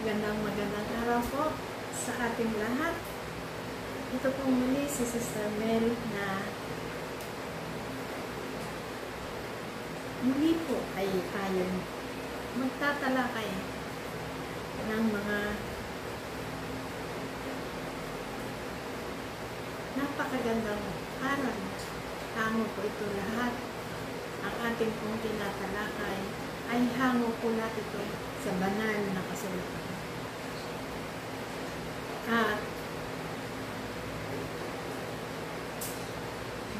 Magandang araw po sa ating lahat. Ito po muli si Sister Mel na muli po ay tayo magtatalakay ng mga napakagandang aral. Hango po ito lahat. Ang ating pong tinatalakay ay hango po lahat ito sa banal na kasulatan. At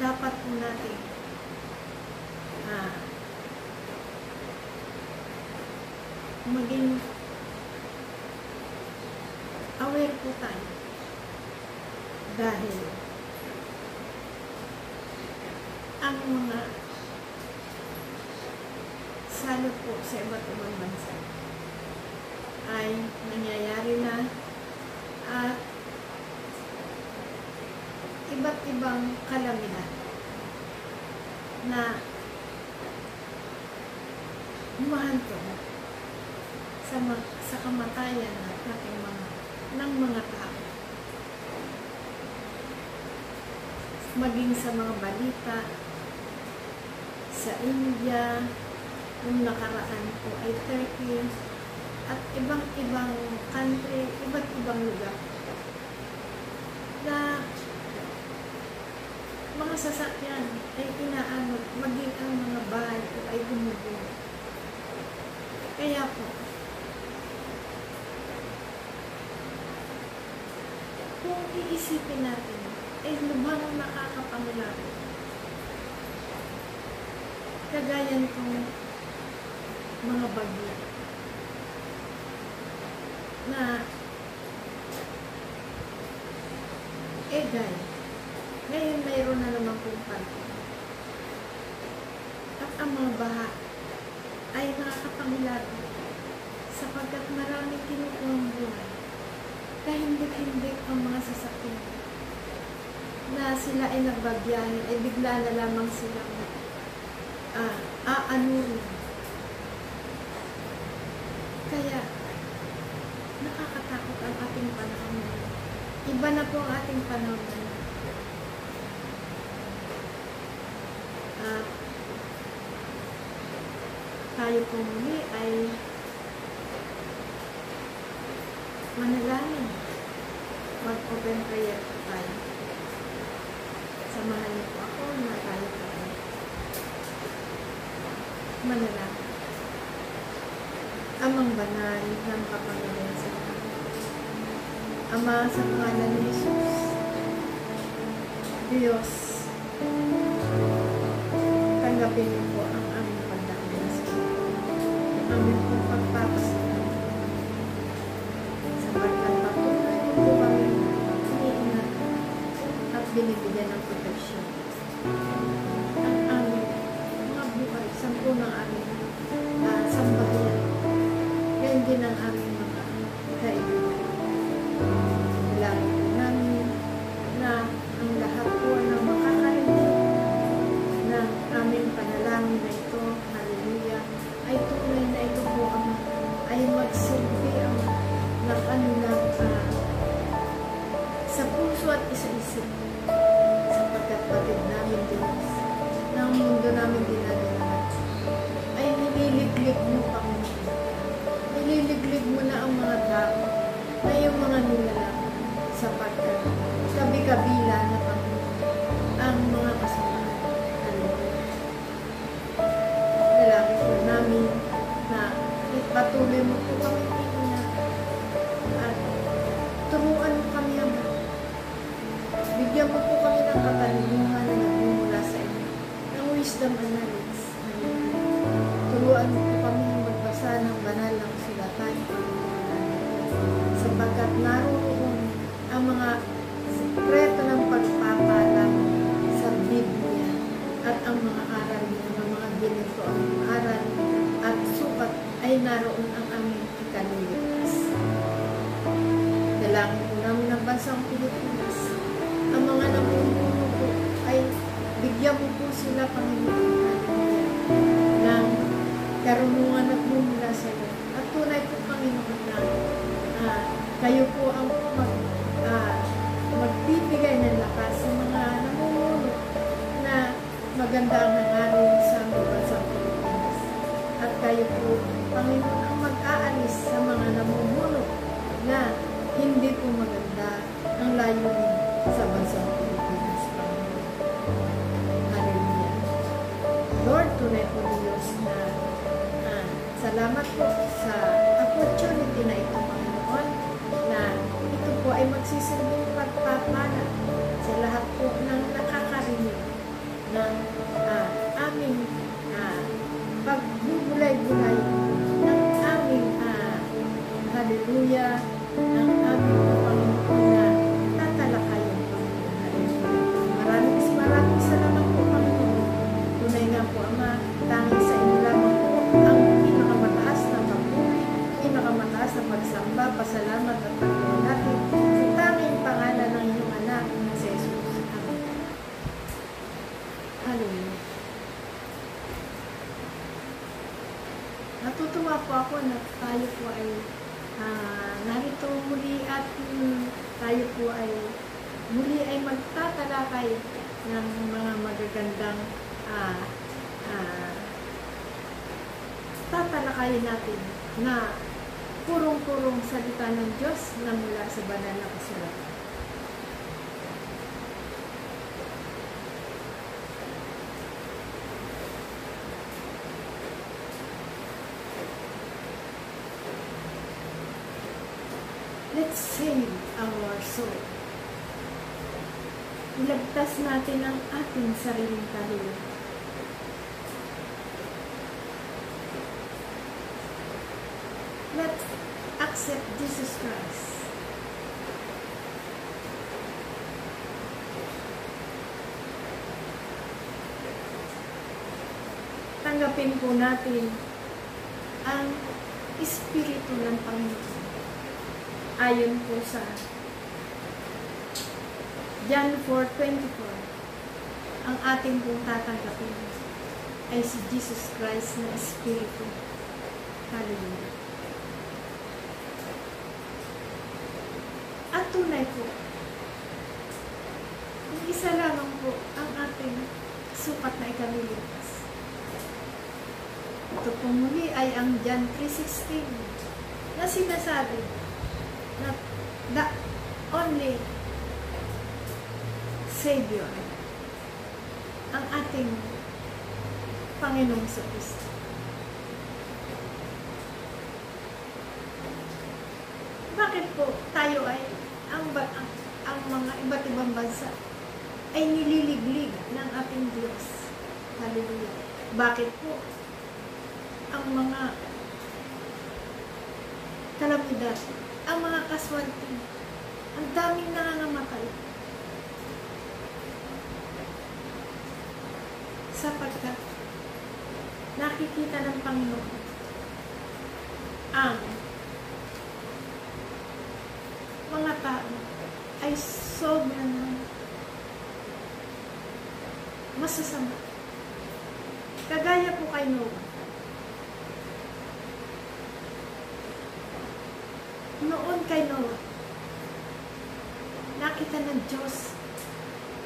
dapat po natin maging aware po tayo dahil ang mga salot po sa iba't ibang bansa ay nangyayari na at iba't ibang kalamidad na humahantong sa kamatayan ng mga tao. Maging sa mga balita sa India, nung nakaraan po ay Turkey, at ibang-ibang country, iba't ibang lugar na mga sasakyan ay inaanod, maging ang mga bahay po ay gumugulo. Kaya po, kung iisipin natin, ay lubhang nakakapangilabot. Kagaya nitong mga bagyo na ngayon mayroon na naman pong panahon. At ang mga baha ay nakakapangilabot sapagkat maraming kinukuhang buhay. Kahindik-hindik ang mga sasakyan na sila ay nagbabiyahe, ay bigla na lamang silang aanurin. Kaya nakakatakot ang ating panahon ngayon. Iba na po ang ating panahon ngayon. Tayo po muli ay manalangin. Mag-open prayer po tayo. Samahan niyo po ako na tayo po ay manalangin. Amang banal ng kapangyarihan sa Diyos. Ama, sa pangalan ni Jesus, Diyos, tanggapin niyo po ang aming pagdakil sa iyo. Ang aming pong pagpapasalamat. Sapagkat patuloy niyo po kami iniingat at binibigyan ng proteksyon. Ang aming mga buhay, sampu ng aming sambahayan. Ngayon din ang aming mga kaibigan. Lalo namin na ang lahat po ng makakarinig ng aming panalangin na ito, hallelujah, ay tunay na ito po ay magsilbi ang sa puso at isa-isip sapagkat patid namin Diyos ng mundo namin ginagawa ay nililiglig mo kami. Nililiglig mo na ang mga tao na yung mga nilalang sapagkat kabi-kabila na ang mga kasamaan. Dalangin po namin na ipatuloy mo po kami iingat at turuan mo kami ang bigyan mo po kami ng katalungan na nagmumula sa inyo ng wisdom and knowledge. Turuan mo po kami magbasa ng banal ng sulatan sapagkat naroon ang mga sekreto ng pagpapalam sa Biblia at ang mga aral ng mga ginito ang aral at sukat ay naroon ang aming ikalulitas. Dalangin po namin ang bansang Pilipinas. Ang mga namumuno po ay bigyan mo po sila, Panginoon, ng karunungan at mumula sa iyo. At tunay po, Panginoon, na Kayo po ang magbibigay ng lakas sa mga namumuno na maganda ang hangarin sa bansang Pilipinas. At kayo po, Panginoon, ang mag-aalis sa mga namumuno na hindi po maganda ang layunin sa bansang Pilipinas. Hallelujah. Lord, tunay po Diyos na salamat po sa opportunity na ito, Panginoon, na ito po ay magsisilbing pagpapala sa lahat po ng nakakarinig ng aming pagbubulay-bulay ng aming hallelujah, ng aming Panginoon na tatalakayin, Panginoon. Hallelujah. Maraming salamat po, Panginoon. Tunay nga po, Ama, tanging sa inyo lamang po ang pinakamataas na papuri, pinakamataas na pagsamba, pasalamat at pagkakas natin sa tanging pangalan ng inyong anak na si Jesus. Amen. Hallelujah. Natutuwa po ako na tayo po ay narito muli at tayo po ay muli ay magtatalakay ng mga magagandang tatalakayin natin na purong-purong salita ng Diyos na mula sa banal na kasulatan. Let's save our soul. Ilagtas natin ang ating sariling kaluluwa. Let's accept Jesus Christ. Tanggapin po natin ang Espiritu ng Panginoon. Ayon po sa John 4:24, ang ating pong tatanggapin ay si Jesus Christ na Espiritu. Hallelujah. At tunay po, isa lamang po ang ating sukat na ikamiligtas. Ito po muli ay ang John 3:16 na sinasabi na the only Savior ang ating Panginoong Kristo. Bakit po tayo ay ang mga iba't ibang bansa ay nililiglig ng ating Diyos? Hallelujah. Bakit po ang mga kalamidad, ang mga kaswalti, ang daming nangangamatay? Sapagkat nakikita ng Panginoon ang mga tao ay sobrang masasama. Kagaya po kay Noah. Noon kay Noah, nakita ng Diyos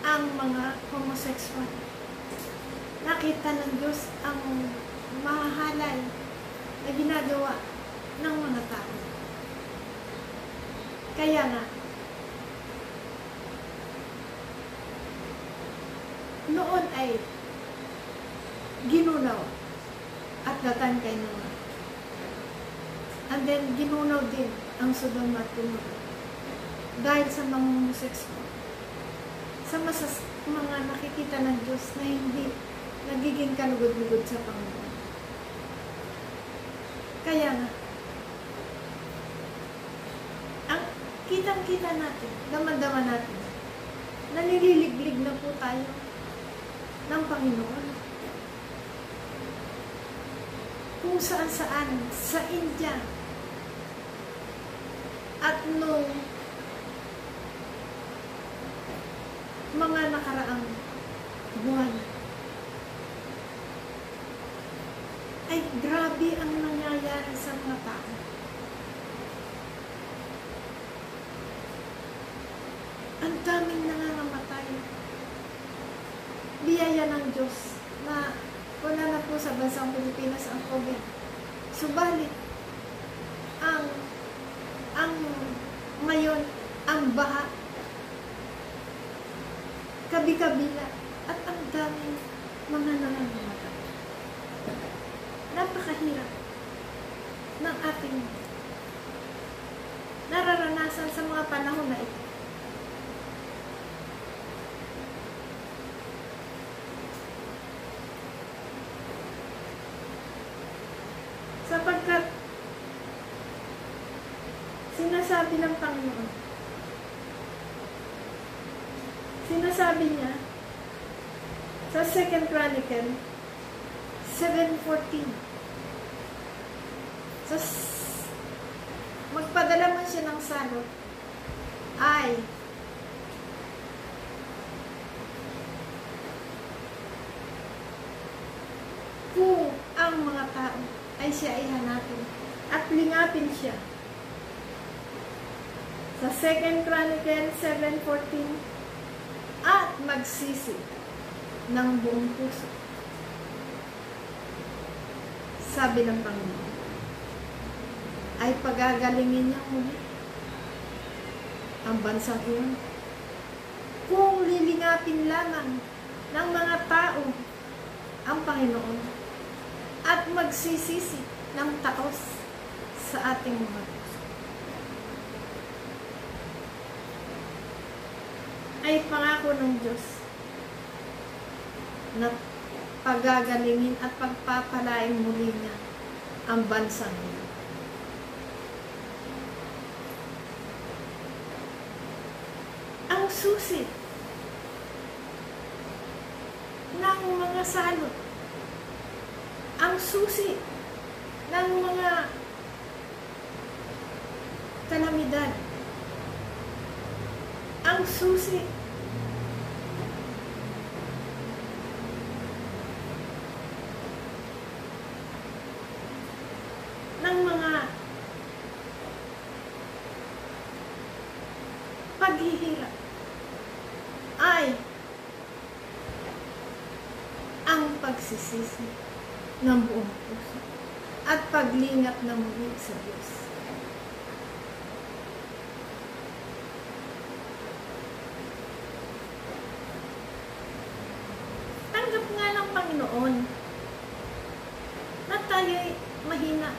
ang mga homosexual. Nakita ng Diyos ang mahahalal na ginagawa ng mga tao. Kaya nga, noon ay ginunaw at datan kay Noah. And then, ginunaw din ang Sodom at Gomorrah dahil sa mga homosexual, sa mga nakikita ng Diyos na hindi nagiging kalugod-lugod sa Panginoon. Kaya nga, ang kitang-kita natin, daman-daman natin, nalililiglig na po tayo ng Panginoon. Kung saan-saan, sa India, at nung mga nakaraang buwan, ay grabe ang nangyayari sa mga tao. daming nangangamatay. Biyaya ng Diyos na wala na po sa bansang Pilipinas ang COVID. Subalit, ang ngayon, ang baha, kabi-kabila, at ang daming mga nangangamatay. Napakahirap ng ating nararanasan sa mga panahon na ito. Sapagkat sinasabi ng Panginoon, sinasabi niya sa 2 Chronicle 7:14, magpadala man siya ng salot, ay kung ang mga tao ay siya ay hanapin at lingapin siya. Sa 2 Chronicle 7:14, at magsisi ng buong puso. Sabi ng Panginoon, ay pagagalingin niya muli ang bansang iyon. Kung lilingapin lamang ng mga tao ang Panginoon at magsisisi ng taos sa ating mga puso, ay pangako ng Diyos na pagagalingin at pagpapalain muli niya ang bansang iyon. Ang susi ng mga salot, ang susi ng mga kalamidad, ang susi ng mga paghihirap ay ang pagsisisi ng buong puso at paglingap na muli sa Diyos. Tanggap nga ng Panginoon na tayo'y mahina.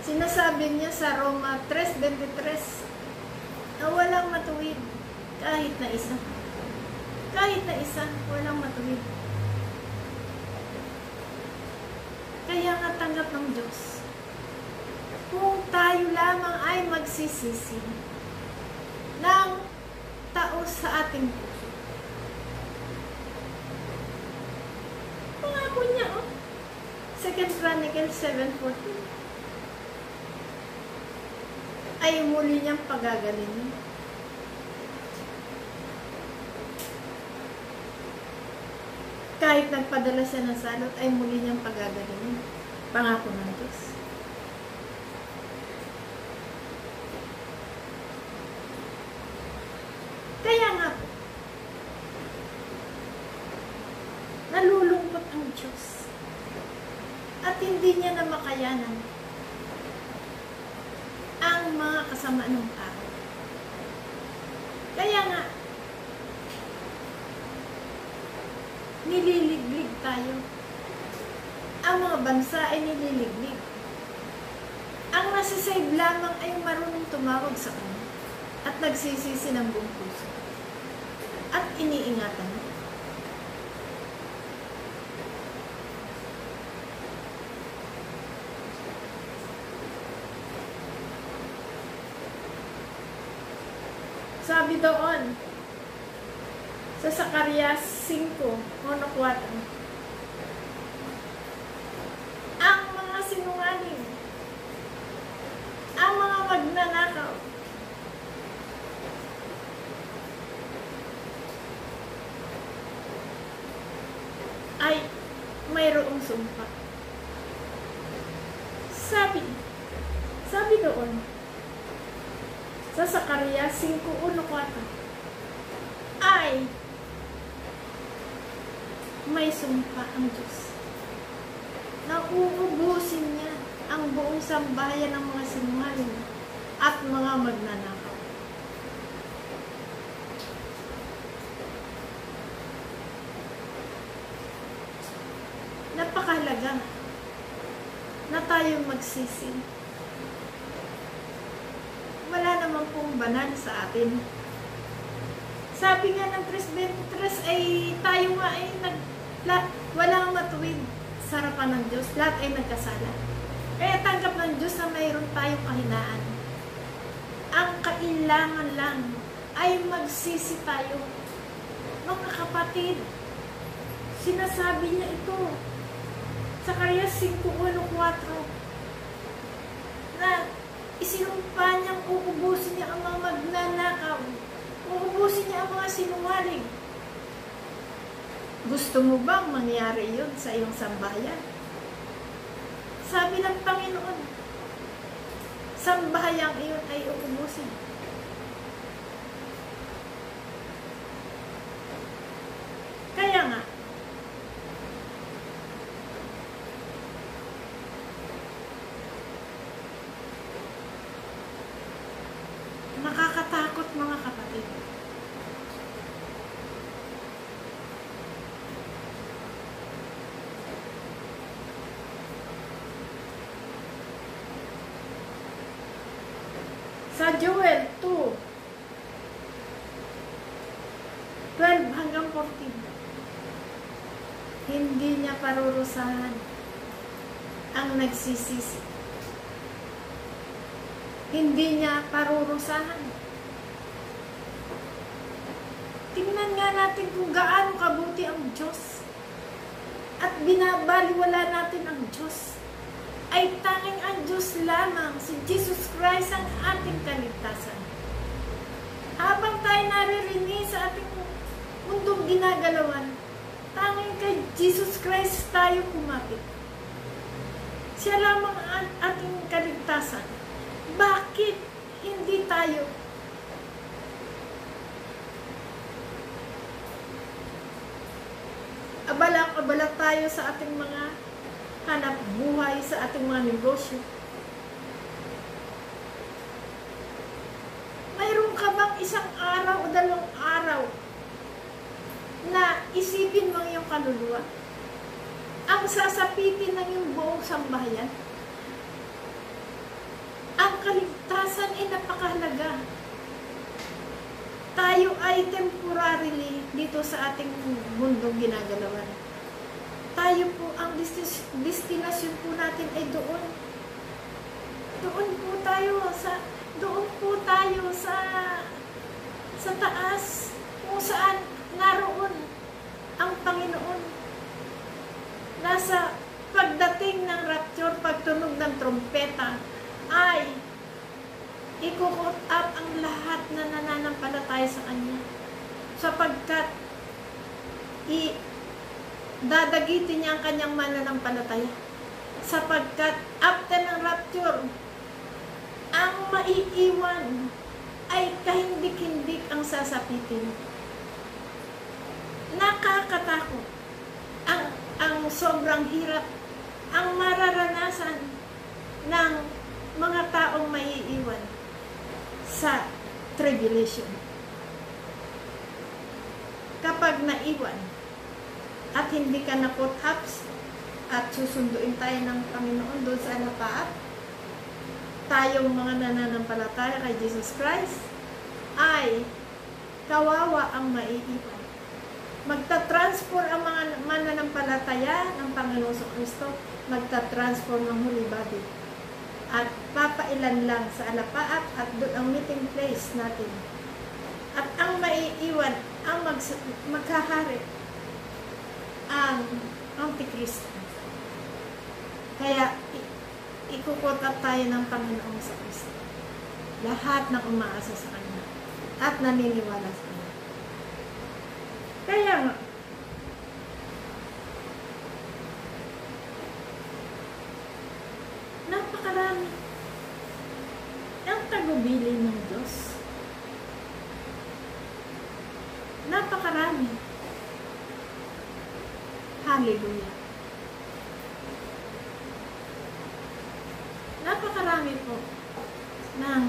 Sinasabi niya sa Roma 3:23 na walang matuwid kahit na isa. Kahit na isa, walang matuwid. Kaya nga tanggap ng Diyos, kung tayo lamang ay magsisisi ng taos sa ating puso. Pangako niya, 2 Chronicle 7:14, ay muli niyang pagagalingin. Kahit nagpadala siya ng salot, ay muli niyang pagagalingin. Pangako ng Diyos. Kaya nga po, nalulungkot ang Diyos at hindi niya na makayanan ang mga kasama ng tao. Kaya nga, nililiglig tayo. Ang mga bansa ay nililiglig. Ang nasisave lamang ay marunong tumawag sa Kanya at nagsisisi ng buong puso at iniingatan niya. Sabi doon sa Zacarias 5:1-4, ang mga sinungaling, ang mga magnanakaw, ay mayroong sumpa. Sabi doon sa Zacarias 5:1-4 ay may sumpa ang Diyos na uubusin niya ang buong sambahayan ng mga sinungaling at mga magnanakaw. Napakahalaga na tayo magsisi. Wala naman pong banal sa atin. Sabi nga ng 3:23 ay tayo nga ay walang matuwid sa harapan ng Diyos. Lahat ay nagkasala. Kaya tanggap ng Diyos na mayroon tayong kahinaan. Ang kailangan lang ay magsisi tayo. Mga kapatid, sinasabi niya ito. Zacarias 5:1-4 na isinumpa niyang uubusin niya ang mga magnanakaw. Uubusin niya ang mga sinungaling. Gusto mo bang mangyari yun sa iyong sambahayan? Sabi ng Panginoon, sambahayang iyon ay uubusin. Kaya nga, nakakatakot mga kapatid. Sa Joel 2:12-14, hindi niya parurusahan ang nagsisisi. Hindi niya parurusahan. Tingnan nga natin kung gaano kabuti ang Diyos. At binabaliwala natin ang Diyos. Ay tanging ang Diyos lamang, si Jesus Christ ang ating kaligtasan. Habang tayo naririnig sa ating mundong ginagalawan, tanging kay Jesus Christ tayo kumapit. Siya lamang ang ating kaligtasan. Bakit hindi tayo abala tayo sa ating mga hanap buhay, sa ating mga negosyo? Mayroon ka bang isang araw o 2 araw na isipin mo iyong kaluluwa? Ang sasapitin ng iyong buong sambahayan? Ang kaligtasan ay napakahalaga. Tayo ay temporarily dito sa ating mundong ginagalawan. Tayo po, ang destinasyon po natin ay doon. Doon po tayo sa taas, kung saan naroon ang Panginoon. Nasa pagdating ng rapture, pagtunog ng trompeta, ay i-cut up ang lahat na nananampalataya sa Kanya, sapagkat dadagitin niya ang Kanyang mananampalataya, sapagkat after ng rapture, ang maiiwan ay kahindik-hindik ang sasapitin. Nakakatakot ang sobrang hirap ang mararanasan ng mga taong maiiwan sa tribulation. Kapag naiwan at hindi ka na-put up at susunduin tayo ng Panginoon doon sa alapaap, tayong mga nananampalataya kay Jesus Christ, ay kawawa ang maiiwan. Magta-transfer ang mga mananampalataya ng Panginoon Kristo, magta-transfer ng holy body. At papailan lang sa alapaap at doon ang meeting place natin. At ang maiiwan, ang maghahari, ang Antikristo. Kaya ikukutap tayo ng Panginoong sa Kristo. Lahat ng umaasa sa Kanya at naniniwala sa Kanya. Kaya nga, napakarami ang tagumpay tagubilin ng Diyos. Napakarami. Hallelujah. Napakarami po ng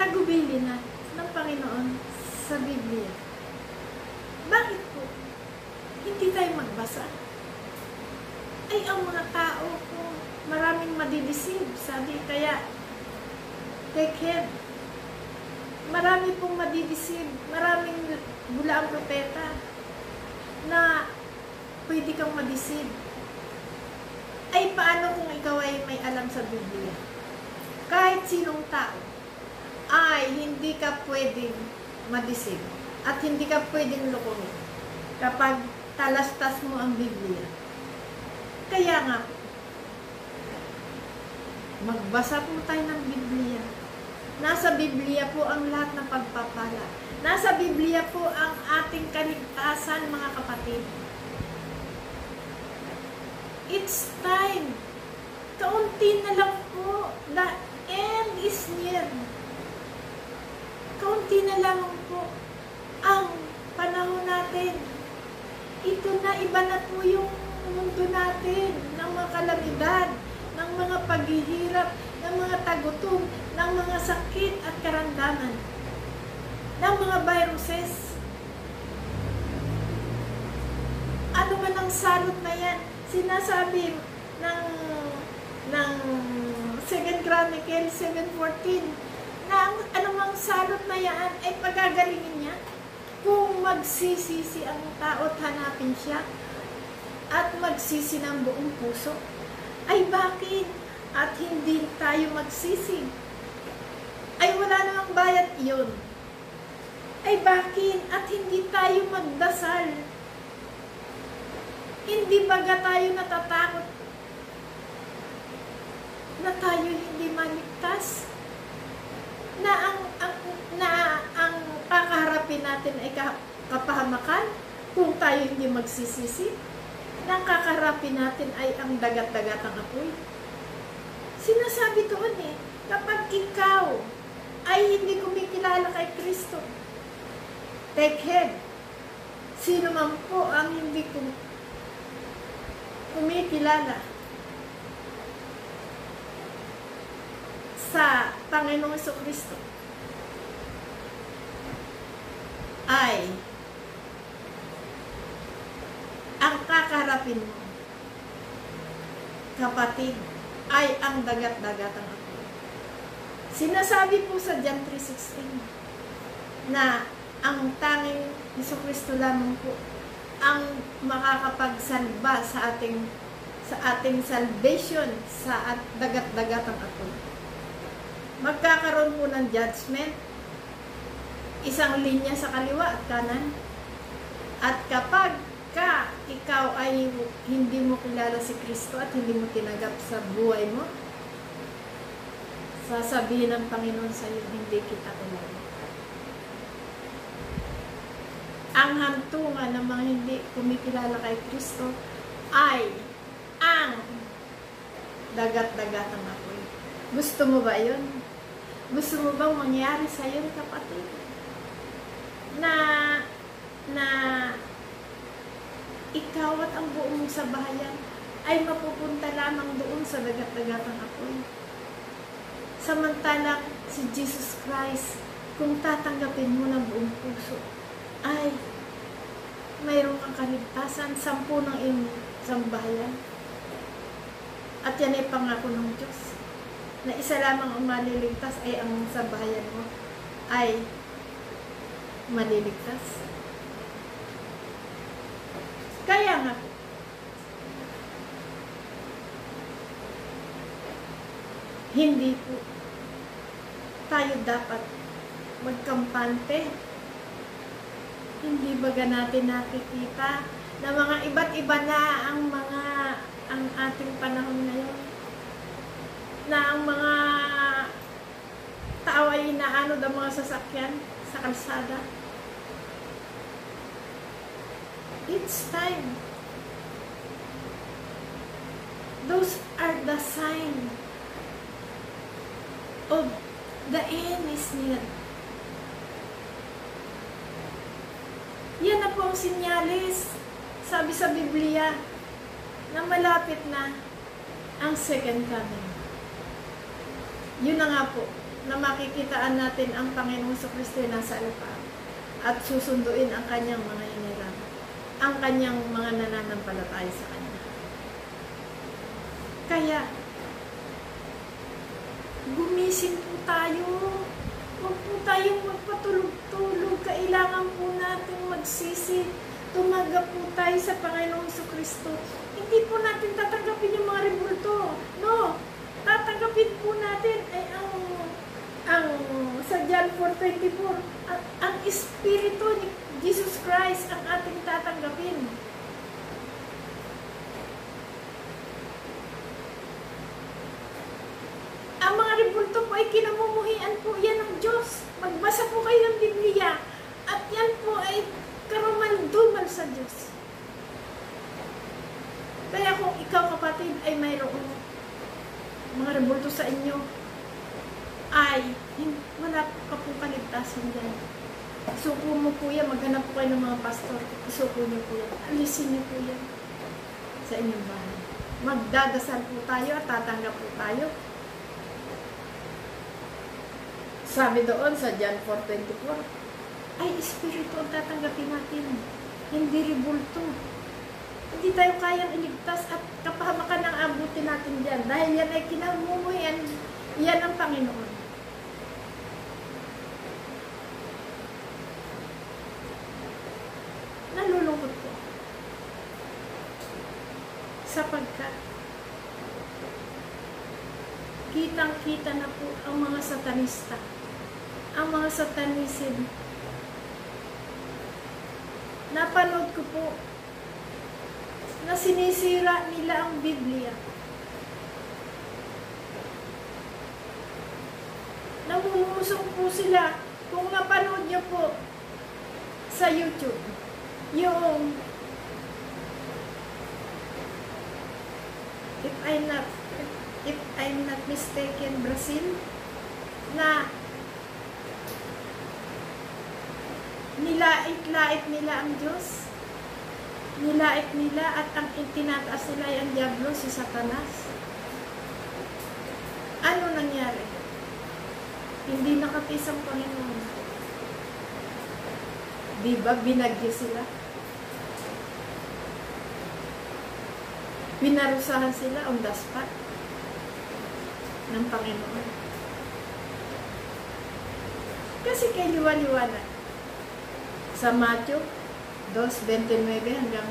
tagubili na ng Panginoon sa Biblia. Bakit po hindi tayo magbasa? Ay, ang mga tao po, maraming madideceive. Sabi, kaya take heed. Marami pong madideceive. Maraming bulaang propeta na pwede kang madeceive. Ay, paano kung ikaw ay may alam sa Biblia? Kahit sinong tao, ay hindi ka pwedeng madeceive at hindi ka pwedeng lokohin kapag talastas mo ang Biblia. Kaya nga, magbasa po tayo ng Biblia. Nasa Biblia po ang lahat ng pagpapala. Nasa Biblia po ang ating kaligtasan, mga kapatid. It's time. Kaunti na lang po. The end is near. Kaunti na lang po ang panahon natin. Ito na, iba na po yung mundo natin ng mga kalamidad, ng mga paghihirap, ng mga tagutom, ng mga sakit at karamdaman, ng mga viruses. Ano man ang salot na yan? Sinasabi ng 2 Chronicles 7:14 na ang anumang salot na yan ay pagagalingin niya kung magsisisi ang tao at hanapin siya at magsisi ng buong puso. Ay bakit? At hindi tayo magsisi? Ay wala namang bayad iyon. Ay bakit? At hindi tayo magdasal? Hindi baga tayo natatakot na tayo hindi maligtas? Na ang kakaharapin natin ay kapahamakan kung tayo hindi magsisisi? Na ang kakaharapin natin ay ang dagat-dagatang apoy? Sinasabi doon kapag ikaw ay hindi kumikilala kay Kristo, take heed. Sino man po ang hindi kumikilala sa Panginoong Jesucristo ay ang kakaharapin mo, kapatid, ay ang dagat-dagatang apoy. Sinasabi po sa John 3:16 na ang tanging Jesucristo lamang po ang makakapagsalba sa ating salvation sa dagat-dagatang apoy. Magkakaroon po ng judgment, isang linya sa kaliwa at kanan. At kapag ikaw ay hindi mo kilala si Kristo at hindi mo tinanggap sa buhay mo, sasabihin ng Panginoon sa iyo, hindi kita kilala. Ang hantungan ng mga hindi kumikilala kay Kristo ay ang dagat-dagatang apoy. Gusto mo ba yun? Gusto mo bang mangyari sa iyo, kapatid? Na ikaw at ang buong mong sabayan ay mapupunta lamang doon sa dagat-dagatang apoy. Samantalang si Jesus Christ, kung tatanggapin mo ng buong puso, ay mayroon kang kaligtasan, 10 ng iyong sambahayan. At yan ay pangako ng Diyos, na isa lamang ang maliligtas ay ang sambahayan mo ay maliligtas. Kaya nga po, hindi po tayo dapat magkampante. Hindi baga natin nakikita na mga iba't iba na ang ating panahon ngayon, na ang mga tao ay inaano ng mga sasakyan sa kalsada. It's time Those are the sign of the end is near. Yan na po ang sinyalis, sabi sa Biblia, na malapit na ang second coming. Yun na nga po, na makikitaan natin ang Panginoong Kristo na nasa lupa at susunduin ang kanyang mga inirang, ang kanyang mga nananampalataya sa kanya. Kaya, gumising po tayo. Huwag po tayong magpatulog-tulog. Kailangan po natin magsisi. Tumaga po tayo sa Panginoong Kristo. Hindi po natin tatanggapin yung mga rebulto. No. Tatanggapin po natin ay ang sa John 4:24, ang Espiritu ni Jesus Christ ang ating tatanggapin. Ang mga rebulto po ay kinamumuhian po yan ng Diyos. Magbasa po kayo ng Biblia. At yan po ay karumaldumal sa Diyos. Kaya kung ikaw, kapatid, ay mayroong mga rebulto sa inyo, ay wala ka po kaligtasan dyan. Isuko mo po yan. Maghanap po kayo ng mga pastor. Isuko niyo po yan. Alisin niyo po yan sa inyong bahay. Magdadasal po tayo at tatanggap po tayo. Sabi doon sa John 4:24, ay Espiritu ang tatanggapin natin, hindi rebulto. Hindi tayo kayang iligtas at kapahamakan ang abutin natin dyan. Dahil yan ay kinamumuhian, yan ang Panginoon. Nalulungkot po. Sapagkat, kitang-kita na po ang mga satanista, ang mga satanisim. Napanood ko po na sinisira nila ang Biblia. Namumusong po sila. Kung napanood niyo po sa YouTube, yung if I'm not mistaken, Brazil, na nilait-lait nila ang Diyos. Nilait nila at ang itinataas nila ay ang Diablo, si Satanas. Ano nangyari? Hindi nakatis ang Panginoon. Diba binagyo sila? Pinarusahan sila on the spot ng Panginoon. Kasi kay liwa-liwanag sa Matthew 2:29 hanggang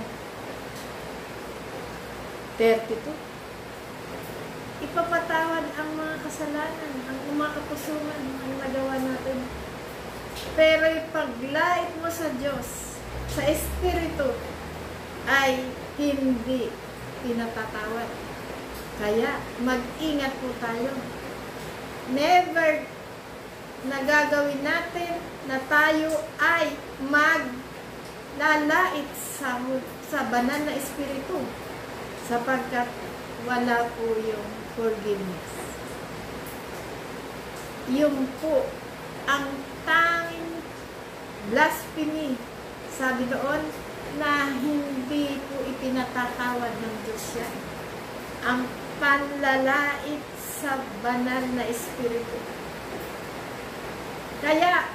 32, ipapatawad ang mga kasalanan, ang mga kapusungan, ang nagawa natin. Pero ipaglait mo sa Diyos, sa Espiritu, ay hindi pinatatawad. Kaya mag-ingat po tayo. Never na gagawin natin na tayo ay maglalait sa banal na Espiritu, sapagkat wala po yung forgiveness. Yung po ang tanging blasphemy, sabi doon, na hindi po ipinatatawad ng Diyos yan. Ang panlalait sa banal na Espiritu. Kaya,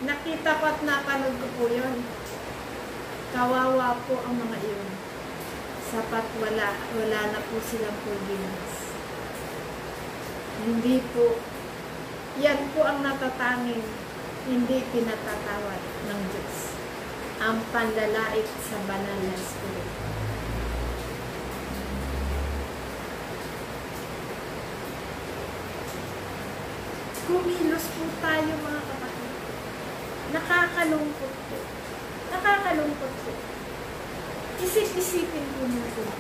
nakita ko at napanood ko po yun. Kawawa po ang mga iyon. Sapat wala na po silang forgiveness. Hindi po, yan po ang natatanging hindi pinatatawad ng Diyos. Ang panlalait sa banal na Espiritu. Kumilos po tayo mga kapatid. Nakakalungkot po. Nakakalungkot po. Isip-isipin po natin.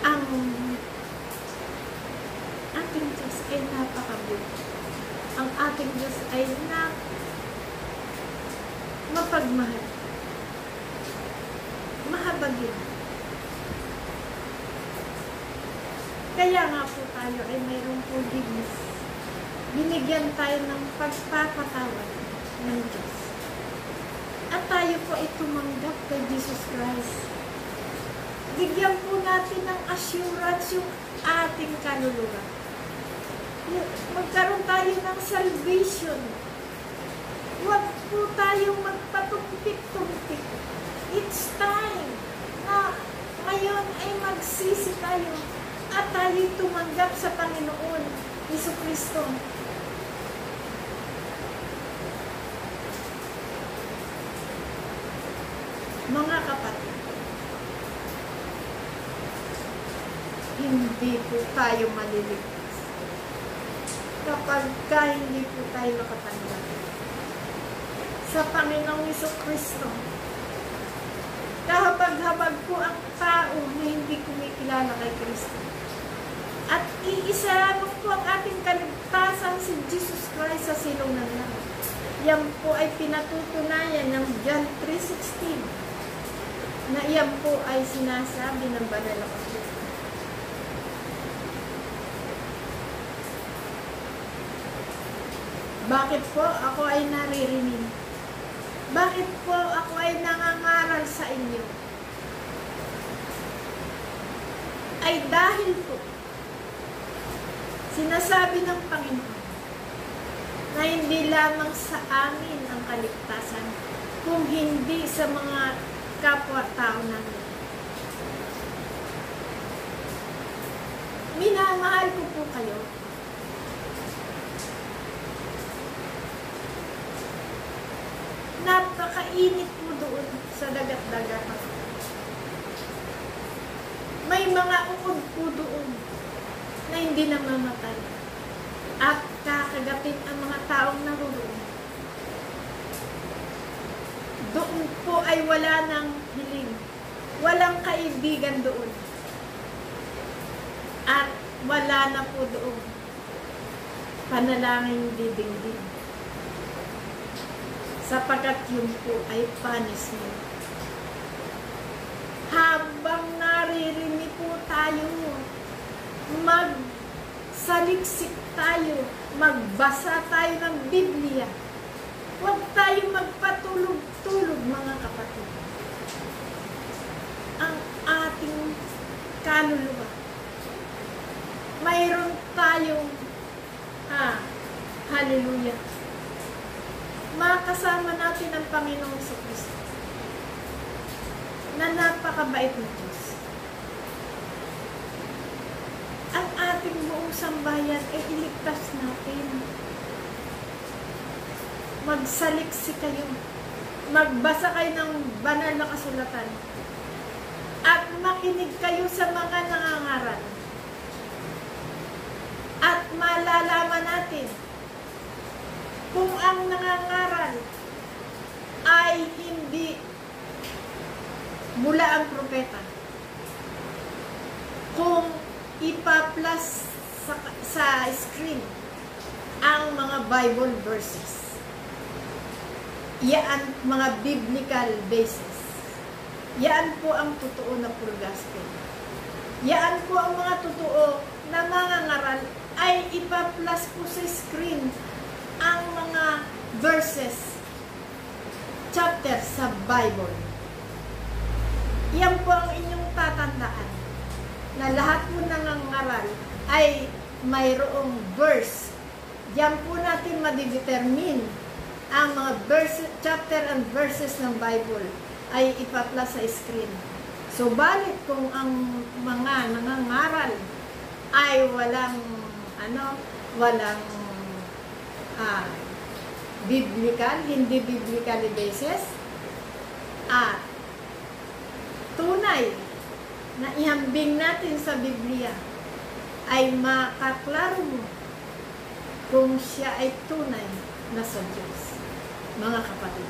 Ang ating Diyos ay napakabuti. Ang ating Diyos ay mapagmahal. Mahabagin. Kaya nga po tayo ay mayroong forgiveness. Binigyan tayo ng pagpapatawad ng Diyos. At tayo po ay tumanggap kay Jesus Christ. Bigyan po natin ng assurance yung ating kaluluwa. Magkaroon tayo ng salvation. Huwag po tayong magpatumpik-tumpik. It's time na ngayon ay magsisi tayo at tayo tumanggap sa Panginoon Jesucristo. Mga kapatid, hindi po tayo maliligtas kapag hindi po tayo nakatanggap sa Panginoong Jesucristo. Kahabag-habag po ang tao na hindi kumikilala kay Kristo. At iisa lamang po ang ating kaligtasan si Jesus Christ sa silungan lang. Yan po ay pinatutunayan ng John 3:16 na iyan po ay sinasabi ng banal na kasulatan. Bakit po ako ay naririnig? Bakit po ako ay nangangaral sa inyo? Ay dahil po sinasabi ng Panginoon na hindi lamang sa amin ang kaligtasan, kung hindi sa mga kapwa-tao namin. Minamahal ko po kayo. Napakainit po doon sa dagat-dagatan. May mga ukod po doon na hindi namamatay at kakagatin ang mga taong naroon. Doon po ay wala ng hiling. Walang kaibigan doon. At wala na po doon panalangin didingding. Sapagkat yun po ay punishment. Habang naririnig po tayo, magsaliksik tayo, magbasa tayo ng Biblia. Huwag tayo magpatulog-tulog, mga kapatid. Ang ating kaluluwa. Mayroon tayong, hallelujah, makasama natin ang Panginoong Jesucristo na napakabait na Diyos. Ang ating buong sambayan ay iligtas natin. Magsaliksi kayo, magbasa kayo ng banal na kasulatan, at makinig kayo sa mga nangangaral. At malalaman natin kung ang nangangaral ay hindi mula ang propeta. Kung ipa-plus sa screen ang mga Bible verses, yan mga biblical basis. Yan po ang totoo na pure gospel. Yan po ang mga totoo na mga ngaral ay ipa-plus po sa screen ang mga verses, chapter sa Bible. Yan po ang inyong tatandaan na lahat po nangangaral ay mayroong verse. Yan po natin madidetermine ang mga verse, chapter and verses ng Bible ay ipaplas sa screen. So, balit kung ang mga nangangaral ay walang biblical, hindi biblical basis, at tunay na ihambing natin sa Biblia, ay makaklaro mo kung siya ay tunay na sa Diyos, mga kapatid.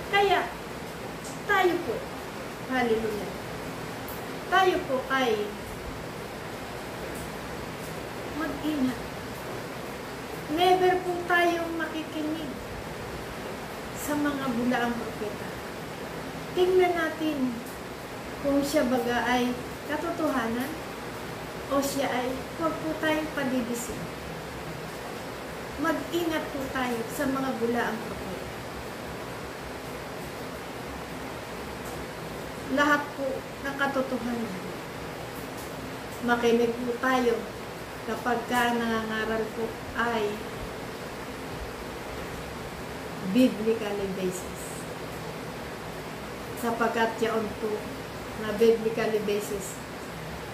Kaya, tayo po, hallelujah, tayo po ay mag-ingat. Never po tayong makikinig sa mga bulaang propeta. Tingnan natin kung siya baga ay katotohanan o siya ay huwag po tayong padidisip. Mag-ingat po tayo sa mga bulaang propeta. Lahat po ng katotohanan. Makinig po tayo kapag nangangaral po ay biblically basis. Sapagkat yaon po na biblically basis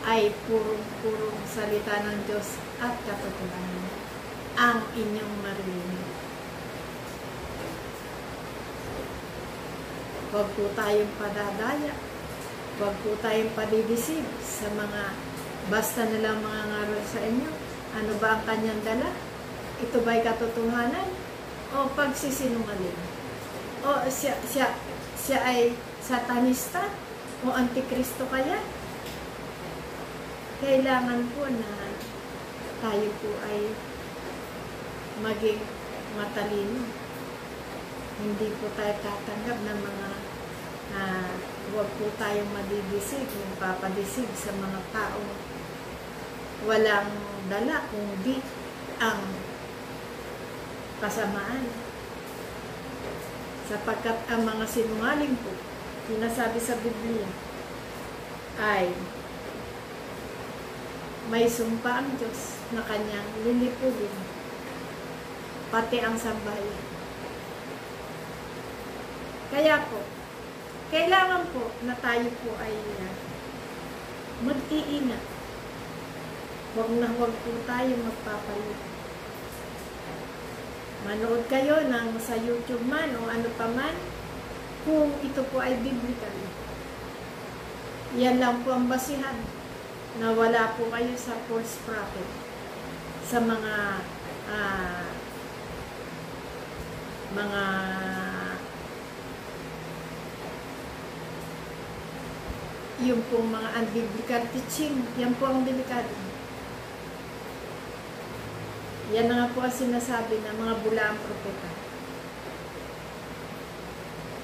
ay purong salita ng Diyos at katotohanan ang inyong maririnig. Huwag po tayong padadaya. Huwag po tayong padidisib sa mga basta nilang mga ngaral sa inyo. Ano ba ang kanyang dala? Ito ba'y katotohanan o pagsisinungaling? O siya ay satanista o antikristo kaya? Kailangan po na tayo po ay maging matalino. Hindi po tayo tatanggap ng mga huwag po tayong madidisig, papadisig sa mga tao walang dala kundi ang kasamaan. Sapagkat ang mga sinungaling po, sinasabi sa Biblia, ay may sumpa ang Diyos na kanyang lilipugin, pati ang sambahayan. Kaya po, kailangan po na tayo po ay mag-iingat. Huwag na huwag po tayo magpapalit. Manood kayo ng sa YouTube man o ano pa man, kung ito po ay biblical. Yan lang po ang basihan na wala po kayo sa false prophet, sa mga yung pong mga unbiblical teaching. Yan po ang delikado. Yan na nga po ang sinasabi ng mga bulaang propeta.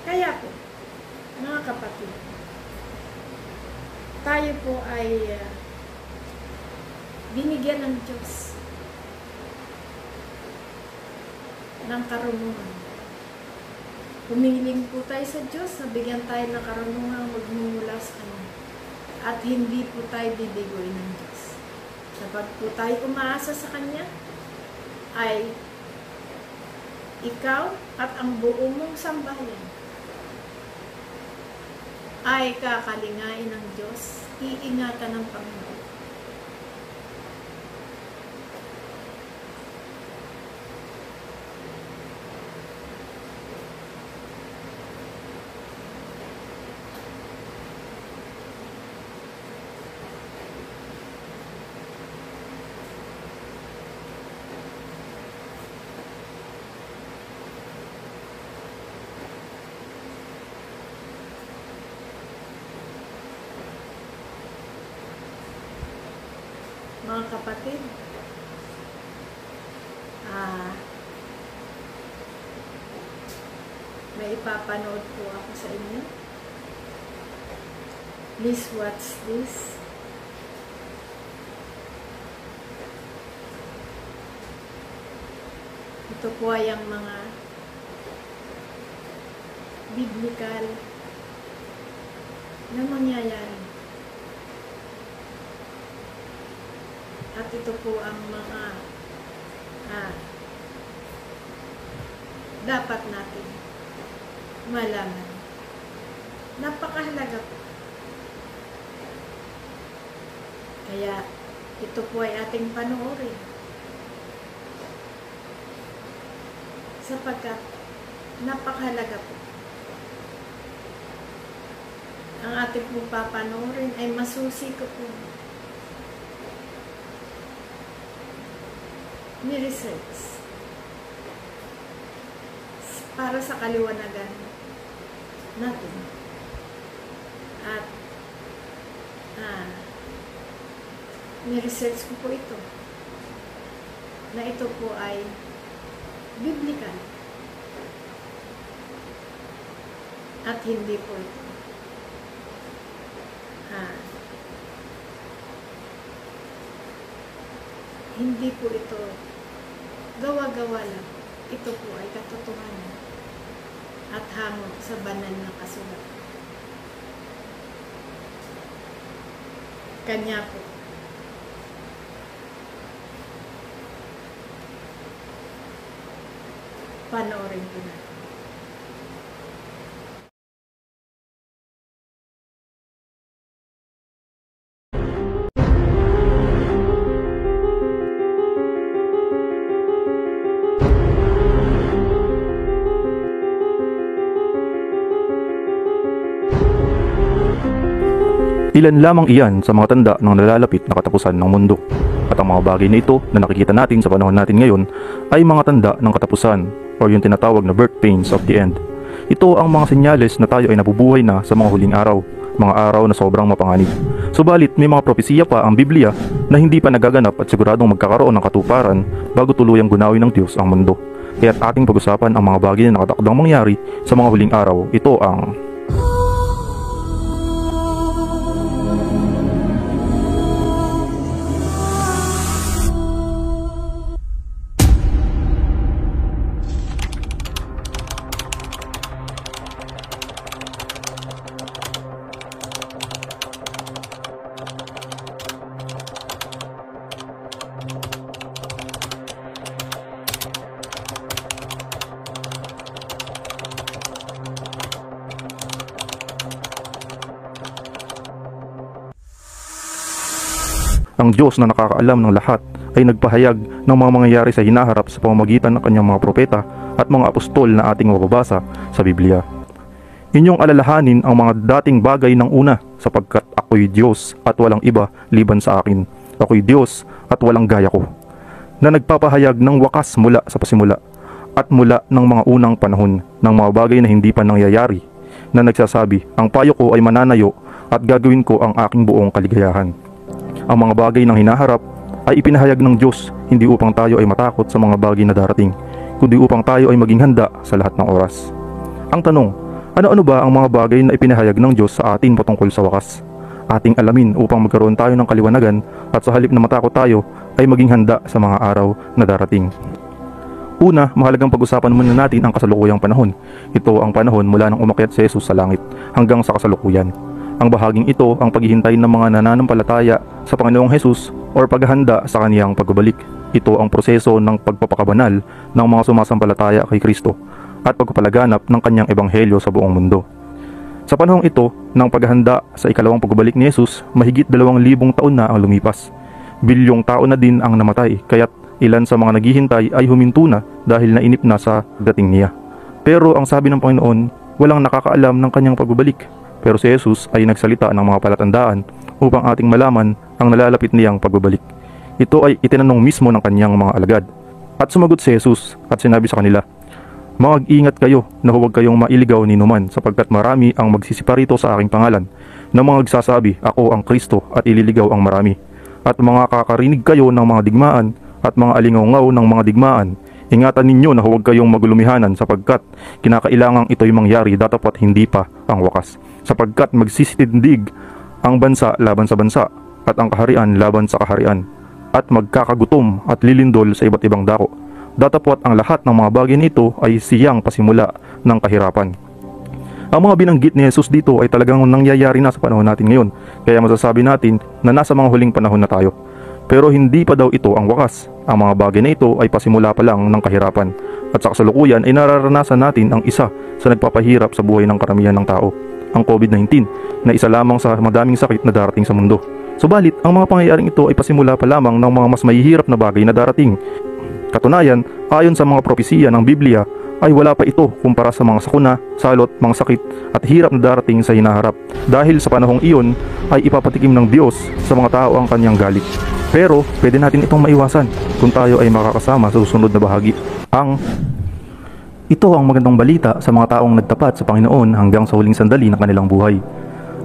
Kaya po, mga kapatid, tayo po ay binigyan ng Diyos ng karunungan. Humihiling po tayo sa Diyos na bigyan tayo ng karunungan magmumula sa Kanya. At hindi po tayo bibigoy ng Diyos. Kapag po tayo umaasa sa Kanya, ay ikaw at ang buo mong sambahayan ay kakalingain ng Diyos, iingatan ng Panginoon. Mga kapatid, may ipapanood po ako sa inyo. Please watch this. Ito po ay ang mga biblical na mangyayari. At ito po ang mga dapat natin malaman. Napakahalaga po. Kaya ito po ay ating panoorin. Sapagkat napakahalaga po. Ang ating po papanoorin ay masusi ko po. Ni-research para sa kaliwanagan natin. At ni-research ko po ito na ito po ay biblical at hindi po ito hindi po ito gawa-gawa lang. Ito po ay katotohanan at hango sa banal na kasulatan. Kanya po. Panoorin po natin. Ilan lamang iyan sa mga tanda ng nalalapit na katapusan ng mundo. At ang mga bagay na ito na nakikita natin sa panahon natin ngayon ay mga tanda ng katapusan o yung tinatawag na birth pains of the end. Ito ang mga senyales na tayo ay nabubuhay na sa mga huling araw, mga araw na sobrang mapanganib. Subalit may mga propesiya pa ang Biblia na hindi pa nagaganap at siguradong magkakaroon ng katuparan bago tuluyang gunawin ng Diyos ang mundo. Kaya't ating pag-usapan ang mga bagay na nakatakdang mangyari sa mga huling araw. Ito ang ang Diyos na nakakaalam ng lahat ay nagpahayag ng mga mangyayari sa hinaharap sa pamamagitan ng kanyang mga propeta at mga apostol na ating mababasa sa Biblia. Inyong alalahanin ang mga dating bagay ng una sapagkat ako'y Diyos at walang iba liban sa akin. Ako'y Diyos at walang gaya ko, na nagpapahayag ng wakas mula sa pasimula at mula ng mga unang panahon ng mga bagay na hindi pa nangyayari, na nagsasabi, ang payo ko ay mananayo at gagawin ko ang aking buong kaligayahan. Ang mga bagay ng hinaharap ay ipinahayag ng Diyos hindi upang tayo ay matakot sa mga bagay na darating, kundi upang tayo ay maging handa sa lahat ng oras. Ang tanong, ano-ano ba ang mga bagay na ipinahayag ng Diyos sa atin patungkol sa wakas? Ating alamin upang magkaroon tayo ng kaliwanagan at sa halip na matakot tayo ay maging handa sa mga araw na darating. Una, mahalagang pag-usapan muna natin ang kasalukuyang panahon. Ito ang panahon mula nang umakyat si Jesus sa langit hanggang sa kasalukuyan. Ang bahaging ito ang paghihintay ng mga nananampalataya sa Panginoong Jesus o paghahanda sa kaniyang pagbabalik. Ito ang proseso ng pagpapakabanal ng mga sumasampalataya kay Kristo at pagpapalaganap ng kanyang ebanghelyo sa buong mundo. Sa panahong ito ng paghahanda sa ikalawang pagbabalik ni Jesus, mahigit 2,000 taon na ang lumipas. Bilyong tao na din ang namatay, kaya't ilan sa mga naghihintay ay huminto na dahil nainip na sa dating niya. Pero ang sabi ng Panginoon, walang nakakaalam ng kanyang pagbabalik. Pero si Jesus ay nagsalita ng mga palatandaan upang ating malaman ang nalalapit niyang pagbabalik. Ito ay itinanong mismo ng kanyang mga alagad. At sumagot si Jesus at sinabi sa kanila, mag-ingat kayo na huwag kayong mailigaw ni numan sapagkat marami ang magsisiparito sa aking pangalan na mga nagsasabi, ako ang Kristo at ililigaw ang marami. At mga kakarinig kayo ng mga digmaan at mga alingaw-ngaw ng mga digmaan. Ingatan ninyo na huwag kayong magulumihanan sapagkat kinakailangang ito'y mangyari datapat hindi pa ang wakas. Sapagkat magsisitindig ang bansa laban sa bansa at ang kaharian laban sa kaharian at magkakagutom at lilindol sa iba't ibang dako. Datapwat ang lahat ng mga bagay nito ay siyang pasimula ng kahirapan. Ang mga binanggit ni Jesus dito ay talagang nangyayari na sa panahon natin ngayon, kaya masasabi natin na nasa mga huling panahon na tayo. Pero hindi pa daw ito ang wakas. Ang mga bagay na ito ay pasimula pa lang ng kahirapan at sa kasalukuyan ay nararanasan natin ang isa sa nagpapahirap sa buhay ng karamihan ng tao, ang COVID-19, na isa lamang sa madaming sakit na darating sa mundo. Subalit, ang mga pangyayaring ito ay pasimula pa lamang ng mga mas mahihirap na bagay na darating. Katunayan, ayon sa mga propesiya ng Biblia, ay wala pa ito kumpara sa mga sakuna, salot, mga sakit at hirap na darating sa hinaharap. Dahil sa panahong iyon ay ipapatikim ng Diyos sa mga tao ang kanyang galit. Pero pwede natin itong maiwasan kung tayo ay makakasama sa susunod na bahagi. Ito ang magandang balita sa mga taong nagtapat sa Panginoon hanggang sa huling sandali ng kanilang buhay.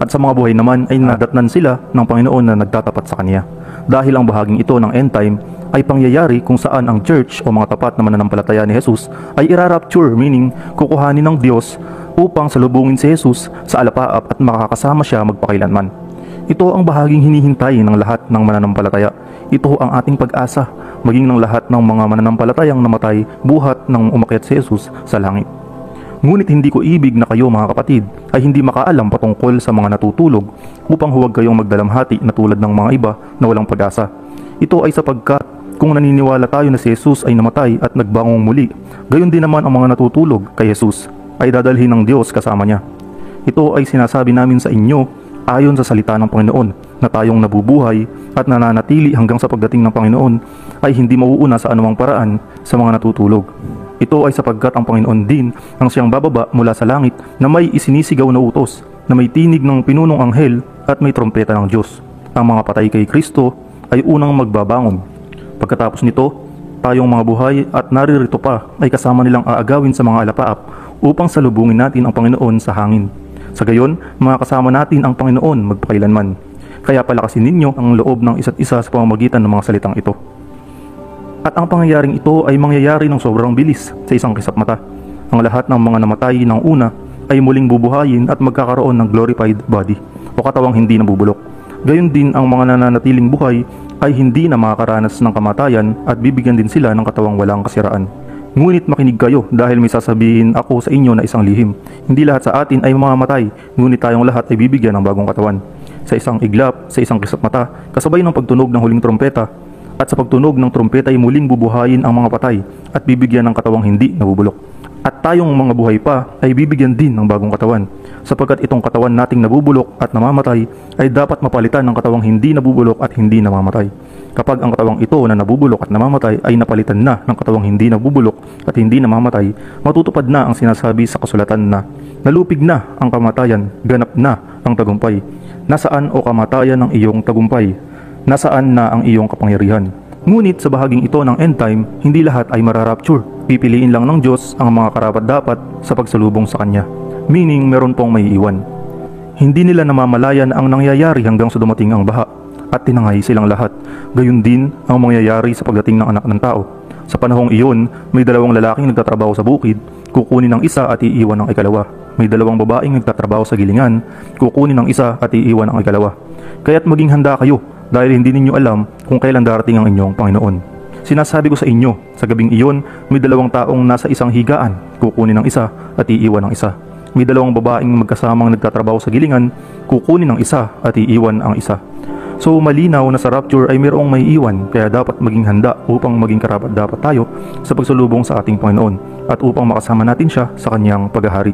At sa mga buhay naman ay nadatnan sila ng Panginoon na nagtatapat sa Kanya. Dahil ang bahaging ito ng end time ay pangyayari kung saan ang church o mga tapat na mananampalataya ni Jesus ay irarapture, meaning kukuhanin ng Diyos upang salubungin si Jesus sa alapaap at makakasama siya magpakailanman. Ito ang bahaging hinihintay ng lahat ng mananampalataya. Ito ang ating pag-asa, maging ng lahat ng mga mananampalatayang namatay buhat nang umakyat si Jesus sa langit. Ngunit hindi ko ibig na kayo mga kapatid ay hindi makaalam patungkol sa mga natutulog upang huwag kayong magdalamhati na tulad ng mga iba na walang pag-asa. Ito ay sapagkat kung naniniwala tayo na si Jesus ay namatay at nagbangong muli, gayon din naman ang mga natutulog kay Jesus ay dadalhin ng Diyos kasama niya. Ito ay sinasabi namin sa inyo ayon sa salita ng Panginoon na tayong nabubuhay at nananatili hanggang sa pagdating ng Panginoon ay hindi mauuna sa anumang paraan sa mga natutulog. Ito ay sapagkat ang Panginoon din ang siyang bababa mula sa langit na may isinisigaw na utos, na may tinig ng pinunong anghel at may trompeta ng Diyos. Ang mga patay kay Kristo ay unang magbabangon. Pagkatapos nito, tayong mga buhay at naririto pa ay kasama nilang aagawin sa mga alapaap upang salubungin natin ang Panginoon sa hangin. Sa gayon, makakasama natin ang Panginoon magpakailanman. Kaya palakasin ninyo ang loob ng isa't isa sa pamamagitan ng mga salitang ito. At ang pangyayaring ito ay mangyayari ng sobrang bilis sa isang kisap mata. Ang lahat ng mga namatay ng una ay muling bubuhayin at magkakaroon ng glorified body o katawang hindi nabubulok. Gayon din ang mga nananatiling buhay ay hindi na makakaranas ng kamatayan at bibigyan din sila ng katawang walang kasiraan. Ngunit makinig kayo dahil may sasabihin ako sa inyo na isang lihim. Hindi lahat sa atin ay mamamatay, ngunit tayong lahat ay bibigyan ng bagong katawan. Sa isang iglap, sa isang kisap mata, kasabay ng pagtunog ng huling trompeta, at sa pagtunog ng trompeta ay muling bubuhayin ang mga patay at bibigyan ng katawang hindi nabubulok. At tayong mga buhay pa ay bibigyan din ng bagong katawan, sapagkat itong katawan nating nabubulok at namamatay ay dapat mapalitan ng katawang hindi nabubulok at hindi namamatay. Kapag ang katawang ito na nabubulok at namamatay ay napalitan na ng katawang hindi nabubulok at hindi namamatay, matutupad na ang sinasabi sa kasulatan na, nalupig na ang kamatayan, ganap na ang tagumpay. Nasaan o kamatayan ang iyong tagumpay? Nasaan na ang iyong kapangyarihan? Ngunit sa bahaging ito ng end time, hindi lahat ay mararapture. Pipiliin lang ng Diyos ang mga karapat-dapat sa pagsalubong sa Kanya. Meaning, meron pong may iwan. Hindi nila namamalayan ang nangyayari hanggang sa dumating ang baha at tinangay silang lahat. Gayon din ang mangyayari sa pagdating ng Anak ng Tao. Sa panahong iyon, may dalawang lalaking nagtatrabaho sa bukid, kukunin ng isa at iiwan ng ikalawa. May dalawang babaeng nagtatrabaho sa gilingan, kukunin ng isa at iiwan ang ikalawa. Kaya't maging handa kayo dahil hindi ninyo alam kung kailan darating ang inyong Panginoon. Sinasabi ko sa inyo, sa gabing iyon, may dalawang taong nasa isang higaan, kukunin ng isa at iiwan ng isa. May dalawang babaeng magkasamang nagtatrabaho sa gilingan, kukunin ng isa at iiwan ang isa. So malinaw na sa rapture ay mayroong may iwan, kaya dapat maging handa upang maging karapat-dapat tayo sa pagsalubong sa ating Panginoon at upang makasama natin siya sa kanyang paghahari.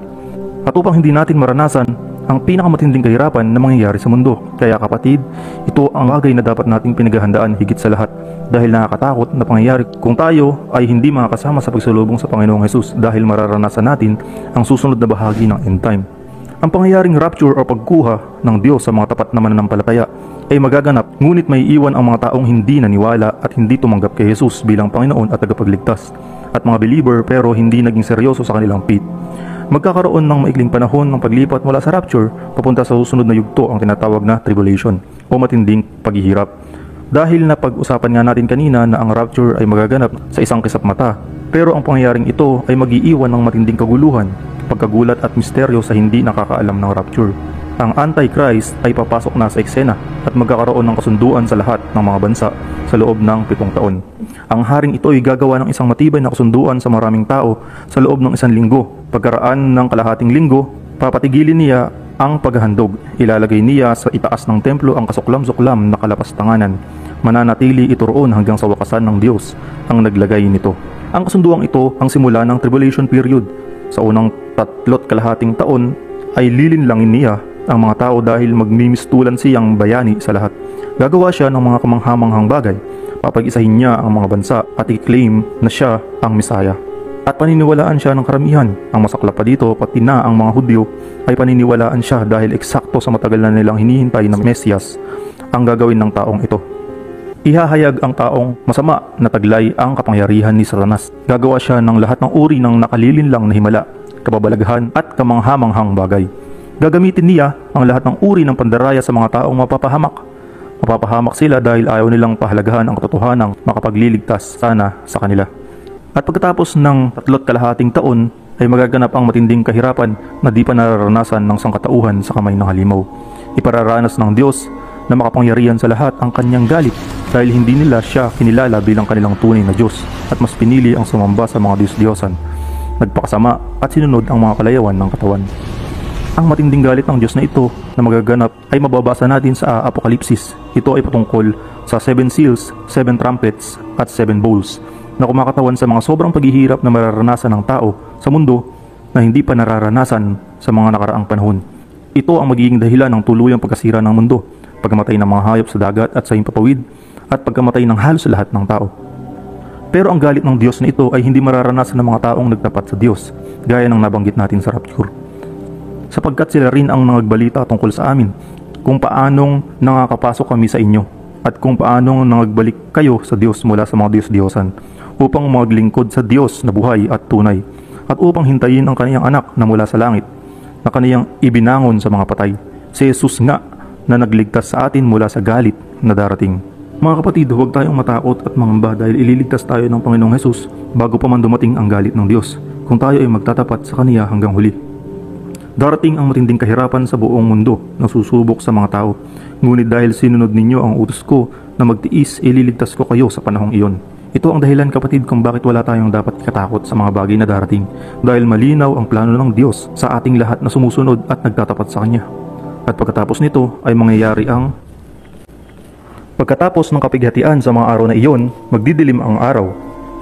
At upang hindi natin maranasan ang pinakamatinding kahirapan na mangyayari sa mundo. Kaya kapatid, ito ang bagay na dapat nating pinaghahandaan higit sa lahat dahil nakakatakot na pangyayari kung tayo ay hindi makakasama sa pagsalubong sa Panginoong Jesus dahil mararanasan natin ang susunod na bahagi ng end time. Ang pangyayaring rapture o pagkuha ng Diyos sa mga tapat na mananampalataya ay magaganap, ngunit may iwan ang mga taong hindi naniwala at hindi tumanggap kay Jesus bilang Panginoon at tagapagligtas, at mga believer pero hindi naging seryoso sa kanilang faith. Magkakaroon ng maikling panahon ng paglipat mula sa rapture papunta sa susunod na yugto, ang tinatawag na tribulation o matinding paghihirap. Dahil napag-usapan nga natin kanina na ang rapture ay magaganap sa isang kisap mata, pero ang pangyayaring ito ay mag-iiwan ng matinding kaguluhan, pagkagulat at misteryo sa hindi nakakaalam ng rapture. Ang Antichrist ay papasok na sa eksena at magkakaroon ng kasunduan sa lahat ng mga bansa sa loob ng 7 taon. Ang haring ito ay gagawa ng isang matibay na kasunduan sa maraming tao sa loob ng 1 linggo. Pagkaraan ng kalahating linggo, papatigilin niya ang paghahandog. Ilalagay niya sa itaas ng templo ang kasuklam-suklam na kalapastanganan. Mananatili ito roon hanggang sa wakasan ng Diyos ang naglagay nito. Ang kasunduang ito ang simula ng tribulation period. Sa unang 3.5 taon ay lilinlangin niya ang mga tao dahil magmimistulan siyang bayani sa lahat. Gagawa siya ng mga kamanghamanghang bagay. Papag-isahin niya ang mga bansa at i-claim na siya ang Misaya. At paniniwalaan siya ng karamihan. Ang masaklap pa dito, pati na ang mga Hudyo ay paniniwalaan siya dahil eksakto sa matagal na nilang hinihintay na Mesiyas ang gagawin ng taong ito. Ihahayag ang taong masama na taglay ang kapangyarihan ni Satanas. Gagawa siya ng lahat ng uri ng nakalilinlang na himala, kababalaghan at kamanghamanghang bagay. Gagamitin niya ang lahat ng uri ng pandaraya sa mga taong mapapahamak. Mapapahamak sila dahil ayaw nilang pahalagahan ang katotohanang makapagliligtas sana sa kanila. At pagkatapos ng 3.5 taon ay magaganap ang matinding kahirapan na di pa nararanasan ng sangkatauhan sa kamay ng halimaw. Ipararanas ng Diyos na makapangyarihan sa lahat ang kanyang galit dahil hindi nila siya kinilala bilang kanilang tunay na Diyos at mas pinili ang sumamba sa mga Diyos-Diyosan, nagpakasama at sinunod ang mga kalayawan ng katawan. Ang matinding galit ng Diyos na ito na magaganap ay mababasa natin sa Apokalipsis. Ito ay patungkol sa 7 seals, 7 trumpets at 7 bowls na kumakatawan sa mga sobrang paghihirap na mararanasan ng tao sa mundo na hindi pa nararanasan sa mga nakaraang panahon. Ito ang magiging dahilan ng tuluyang pagkasira ng mundo, pagkamatay ng mga hayop sa dagat at sa himpapawid at pagkamatay ng halos lahat ng tao. Pero ang galit ng Diyos na ito ay hindi mararanasan ng mga taong nagtapat sa Diyos, gaya ng nabanggit natin sa rapture. Sapagkat sila rin ang nagbalita tungkol sa amin kung paanong nakakapasok kami sa inyo at kung paanong nagbalik kayo sa Diyos mula sa mga Diyos-Diyosan upang maglingkod sa Diyos na buhay at tunay at upang hintayin ang kaniyang anak na mula sa langit na kaniyang ibinangon sa mga patay, si Jesus nga na nagligtas sa atin mula sa galit na darating. Mga kapatid, huwag tayong matakot at mangamba dahil ililigtas tayo ng Panginoong Jesus bago pa man dumating ang galit ng Diyos kung tayo ay magtatapat sa Kaniya hanggang huli. Darating ang matinding kahirapan sa buong mundo na susubok sa mga tao. Ngunit dahil sinunod ninyo ang utos ko na magtiis, ililigtas ko kayo sa panahong iyon. Ito ang dahilan kapatid kung bakit wala tayong dapat ikatakot sa mga bagay na darating. Dahil malinaw ang plano ng Diyos sa ating lahat na sumusunod at nagtatapat sa Kanya. At pagkatapos nito ay mangyayari ang pagkatapos ng kapighatian sa mga araw na iyon, magdidilim ang araw,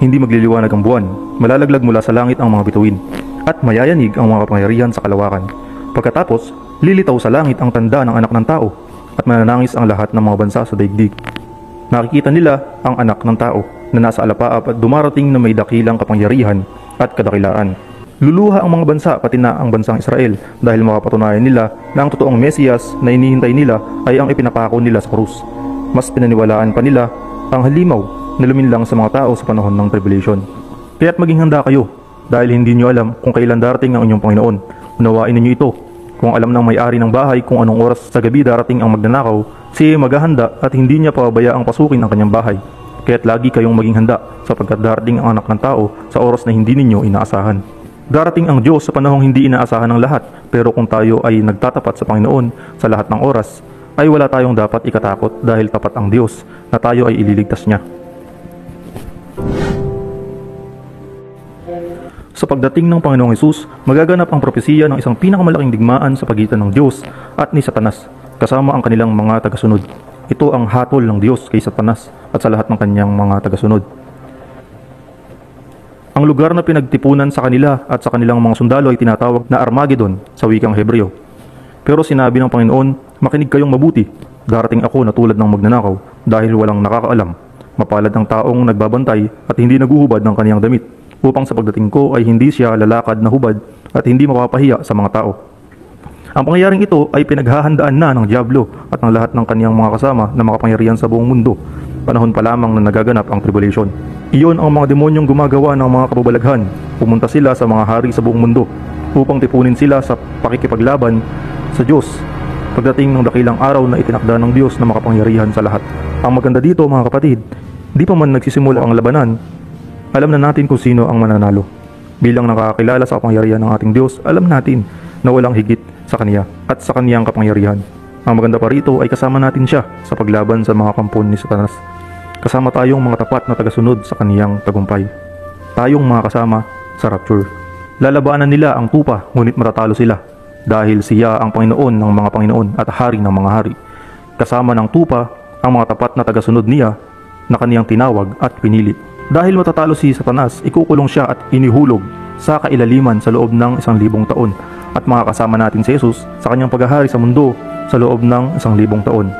hindi magliliwanag ang buwan, malalaglag mula sa langit ang mga bituin, at mayayanig ang mga kapangyarihan sa kalawakan. Pagkatapos, lilitaw sa langit ang tanda ng anak ng tao at mananangis ang lahat ng mga bansa sa daigdig. Nakikita nila ang anak ng tao na nasa alapaap at dumarating na may dakilang kapangyarihan at kadakilaan. Luluha ang mga bansa pati na ang bansang Israel dahil mapapatunayan nila na ang totoong Mesiyas na inihintay nila ay ang ipinapako nila sa krus. Mas pinaniwalaan pa nila ang halimaw na luminlang sa mga tao sa panahon ng tribulation. Kaya't maging handa kayo dahil hindi nyo alam kung kailan darating ang inyong Panginoon. Unawain ninyo ito. Kung alam ng may-ari ng bahay kung anong oras sa gabi darating ang magnanakaw, siya ay maghahanda at hindi niya pababayaang pasukin ang kanyang bahay. Kaya't lagi kayong maging handa sapagkat darating ang anak ng tao sa oras na hindi ninyo inaasahan. Darating ang Diyos sa panahong hindi inaasahan ng lahat, pero kung tayo ay nagtatapat sa Panginoon sa lahat ng oras, ay wala tayong dapat ikatakot dahil tapat ang Diyos na tayo ay ililigtas niya. Sa pagdating ng Panginoong Hesus, magaganap ang propesiya ng isang pinakamalaking digmaan sa pagitan ng Diyos at ni Satanas, kasama ang kanilang mga tagasunod. Ito ang hatol ng Diyos kay Satanas at sa lahat ng kanyang mga tagasunod. Ang lugar na pinagtipunan sa kanila at sa kanilang mga sundalo ay tinatawag na Armageddon sa wikang Hebreo. Pero sinabi ng Panginoon, makinig kayong mabuti, darating ako na tulad ng magnanakaw dahil walang nakakaalam. Mapalad ang taong nagbabantay at hindi naguhubad ng kaniyang damit, upang sa pagdating ko ay hindi siya lalakad na hubad at hindi mapapahiya sa mga tao. Ang pangyayaring ito ay pinaghahandaan na ng Diablo at ng lahat ng kaniyang mga kasama na makapangyarihan sa buong mundo. Panahon pa lamang na nagaganap ang tribulation. Iyon ang mga demonyong gumagawa ng mga kababalaghan. Pumunta sila sa mga hari sa buong mundo upang tipunin sila sa pakikipaglaban sa Diyos pagdating ng dakilang araw na itinakda ng Diyos na makapangyarihan sa lahat. Ang maganda dito mga kapatid, di pa man nagsisimula ang labanan, alam na natin kung sino ang mananalo. Bilang nakakilala sa kapangyarihan ng ating Diyos, alam natin na walang higit sa Kaniya at sa Kaniyang kapangyarihan. Ang maganda pa rito ay kasama natin siya sa paglaban sa mga kampon ni Satanas. Kasama tayong mga tapat na tagasunod sa Kaniyang tagumpay. Tayong mga kasama sa rapture. Lalabanan nila ang tupa ngunit matatalo sila dahil siya ang Panginoon ng mga Panginoon at Hari ng mga hari. Kasama ng tupa ang mga tapat na tagasunod niya na Kaniyang tinawag at pinili. Dahil matatalo si Satanas, ikukulong siya at inihulog sa kailaliman sa loob ng 1,000 taon at makakasama natin si Jesus sa kanyang paghahari sa mundo sa loob ng 1,000 taon.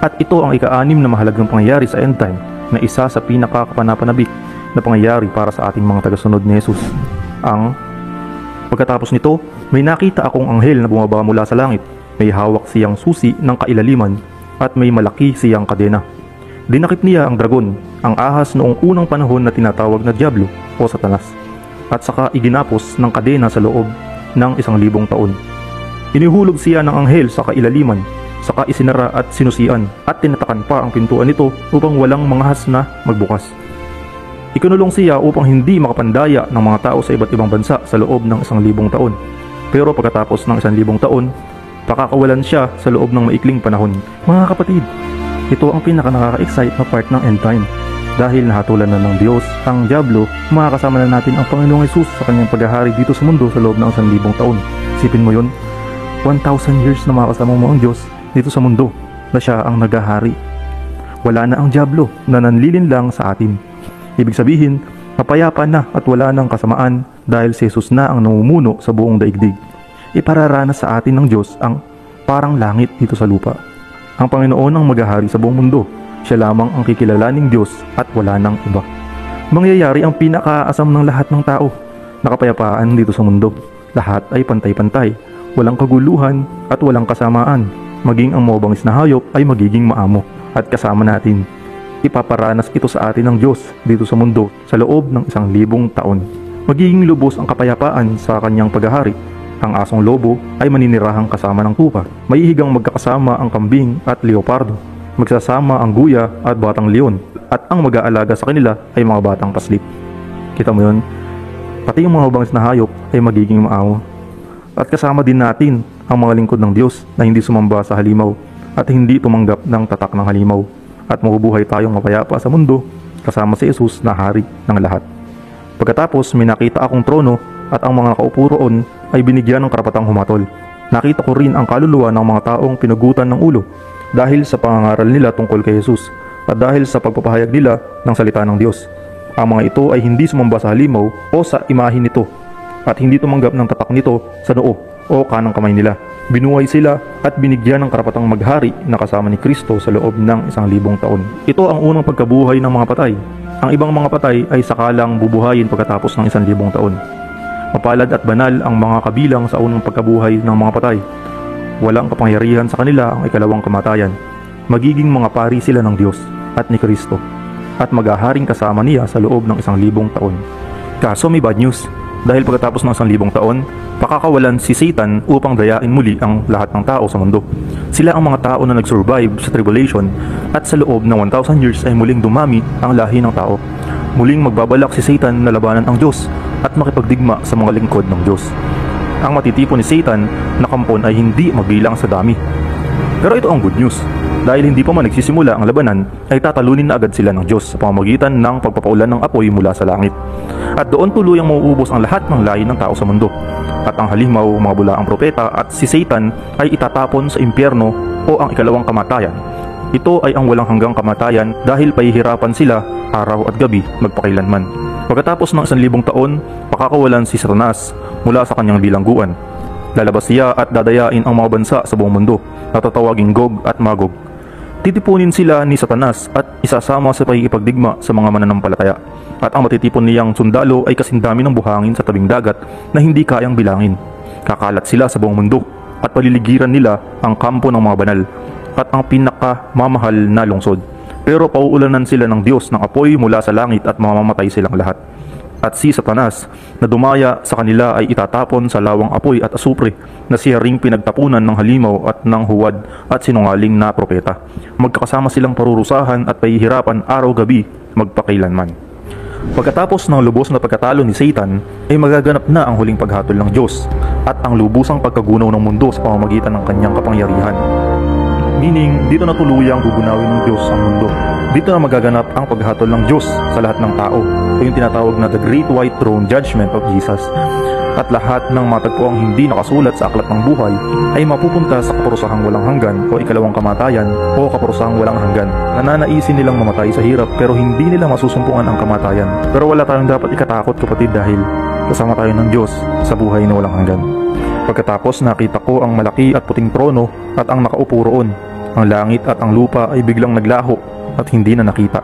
At ito ang ika-6 na mahalagang pangyayari sa end time na isa sa pinakakapanapanabik na pangyayari para sa ating mga tagasunod ni Jesus. Pagkatapos nito, may nakita akong anghel na bumaba mula sa langit. May hawak siyang susi ng kailaliman at may malaki siyang kadena. Dinakip niya ang dragon, ang ahas noong unang panahon na tinatawag na Diablo o Satanas, at saka iginapos ng kadena sa loob ng 1,000 taon. Inihulog siya ng anghel sa kailaliman, saka isinara at sinusian at tinatakan pa ang pintuan nito upang walang manghas na magbukas. Ikinulong siya upang hindi makapandaya ng mga tao sa iba't ibang bansa sa loob ng 1,000 taon. Pero pagkatapos ng 1,000 taon, Pakakawalan siya sa loob ng maikling panahon. Mga kapatid, ito ang pinaka-nakaka-excite na part ng end time. Dahil nahatulan na ng Diyos ang dyablo, makakasama na natin ang Panginoong Hesus sa kanyang paghahari dito sa mundo sa loob ng 1,000 taon. Isipin mo yun, 1,000 years na makakasama mo ang Diyos dito sa mundo na siya ang naghahari. Wala na ang dyablo na nanlilin lang sa atin. Ibig sabihin, mapayapa na at wala nang kasamaan dahil si Jesus na ang namumuno sa buong daigdig. Ipararanas sa atin ng Diyos ang parang langit dito sa lupa. Ang Panginoon ang maghahari sa buong mundo. Siya lamang ang kikilalaning Diyos at wala nang iba. Mangyayari ang pinakaasam ng lahat ng tao. Nakapayapaan dito sa mundo. Lahat ay pantay-pantay. Walang kaguluhan at walang kasamaan. Maging ang mabangis na hayop ay magiging maamo at kasama natin. Ipaparanas ito sa atin ng Diyos dito sa mundo sa loob ng 1,000 taon. Magiging lubos ang kapayapaan sa kanyang paghahari. Ang asong lobo ay maninirahang kasama ng tupa. Maihigang magkakasama ang kambing at leopardo. Magsasama ang guya at batang leon. At ang mag-aalaga sa kanila ay mga batang paslit. Kita mo yun? Pati yung mga bangis na hayop ay magiging maamo. At kasama din natin ang mga lingkod ng Diyos na hindi sumamba sa halimaw at hindi tumanggap ng tatak ng halimaw. At mabubuhay tayong mapayapa sa mundo kasama si Jesus na hari ng lahat. Pagkatapos may nakita akong trono at ang mga nakaupo roon ay binigyan ng karapatang humatol. Nakita ko rin ang kaluluwa ng mga taong pinugutan ng ulo dahil sa pangangaral nila tungkol kay Jesus at dahil sa pagpapahayag nila ng salita ng Diyos. Ang mga ito ay hindi sumamba sa halimaw o sa imahin nito at hindi tumanggap ng tatak nito sa noo o kanang kamay nila. Binuhay sila at binigyan ng karapatang maghari na kasama ni Kristo sa loob ng 1,000 taon. Ito ang unang pagkabuhay ng mga patay. Ang ibang mga patay ay sakalang bubuhayin pagkatapos ng 1,000 taon. Mapalad at banal ang mga kabilang sa unang pagkabuhay ng mga patay. Walang kapangyarihan sa kanila ang ikalawang kamatayan. Magiging mga pari sila ng Diyos at ni Kristo at maghaharing kasama niya sa loob ng 1,000 taon. Kaso may bad news. Dahil pagkatapos ng 1,000 taon, pakakawalan si Satan upang dayain muli ang lahat ng tao sa mundo. Sila ang mga tao na nag-survive sa tribulation at sa loob ng 1,000 years ay muling dumami ang lahi ng tao. Muling magbabalak si Satan na labanan ang Diyos at makipagdigma sa mga lingkod ng Diyos. Ang matitipon ni Satan na kampon ay hindi mabilang sa dami. Pero ito ang good news. Dahil hindi pa man nagsisimula ang labanan, ay tatalunin na agad sila ng Diyos sa pamamagitan ng pagpapaulan ng apoy mula sa langit. At doon tuluyang mauubos ang lahat ng lahi ng tao sa mundo. At ang halimaw, mga bulaang propeta at si Satan ay itatapon sa impyerno o ang ikalawang kamatayan. Ito ay ang walang hanggang kamatayan dahil pahihirapan sila araw at gabi magpakailanman. Pagkatapos ng 1,000 taon, pakakawalan si Satanas mula sa kanyang bilangguan. Lalabas siya at dadayain ang mga bansa sa buong mundo na tatawaging Gog at Magog. Titipunin sila ni Satanas at isasama sa pagkikipagdigma sa mga mananampalataya. At ang matitipon niyang sundalo ay kasindami ng buhangin sa tabing dagat na hindi kayang bilangin. Kakalat sila sa buong mundo at paliligiran nila ang kampo ng mga banal at ang pinakamamahal na lungsod. Pero pauulanan sila ng Diyos ng apoy mula sa langit at mamamatay silang lahat. At si Satanas na dumaya sa kanila ay itatapon sa lawang apoy at asupre na siya ring pinagtapunan ng halimaw at ng huwad at sinungaling na propeta. Magkakasama silang parurusahan at pahihirapan araw-gabi magpakailanman. Pagkatapos ng lubos na pagkatalo ni Satan ay magaganap na ang huling paghatol ng Diyos at ang lubusang pagkagunaw ng mundo sa pamamagitan ng kanyang kapangyarihan. Meaning, dito na tuluyang gugunawin ng Diyos ang mundo. Dito na magaganap ang paghatol ng Diyos sa lahat ng tao. Ito yung tinatawag na The Great White Throne Judgment of Jesus. At lahat ng matagpuang hindi nakasulat sa aklat ng buhay ay mapupunta sa kaparusahang walang hanggan o ikalawang kamatayan o kaparusahang walang hanggan. Nananaisin nilang mamatay sa hirap pero hindi nila masusumpungan ang kamatayan. Pero wala tayong dapat ikatakot kapatid dahil kasama tayo ng Diyos sa buhay na walang hanggan. Pagkatapos nakita ko ang malaki at puting trono at ang nakaupo roon. Ang langit at ang lupa ay biglang naglaho at hindi na nakita.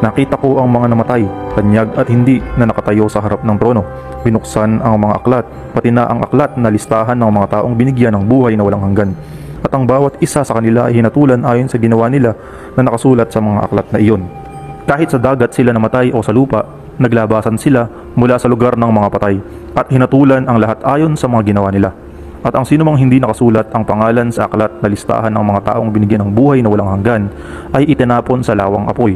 Nakita ko ang mga namatay, tanyag at hindi na nakatayo sa harap ng trono. Binuksan ang mga aklat, pati na ang aklat na listahan ng mga taong binigyan ng buhay na walang hanggan. At ang bawat isa sa kanila ay hinatulan ayon sa ginawa nila na nakasulat sa mga aklat na iyon. Kahit sa dagat sila namatay o sa lupa, naglabasan sila mula sa lugar ng mga patay at hinatulan ang lahat ayon sa mga ginawa nila. At ang sinumang hindi nakasulat ang pangalan sa aklat na listahan ng mga taong binigyan ng buhay na walang hanggan ay itinapon sa lawang apoy.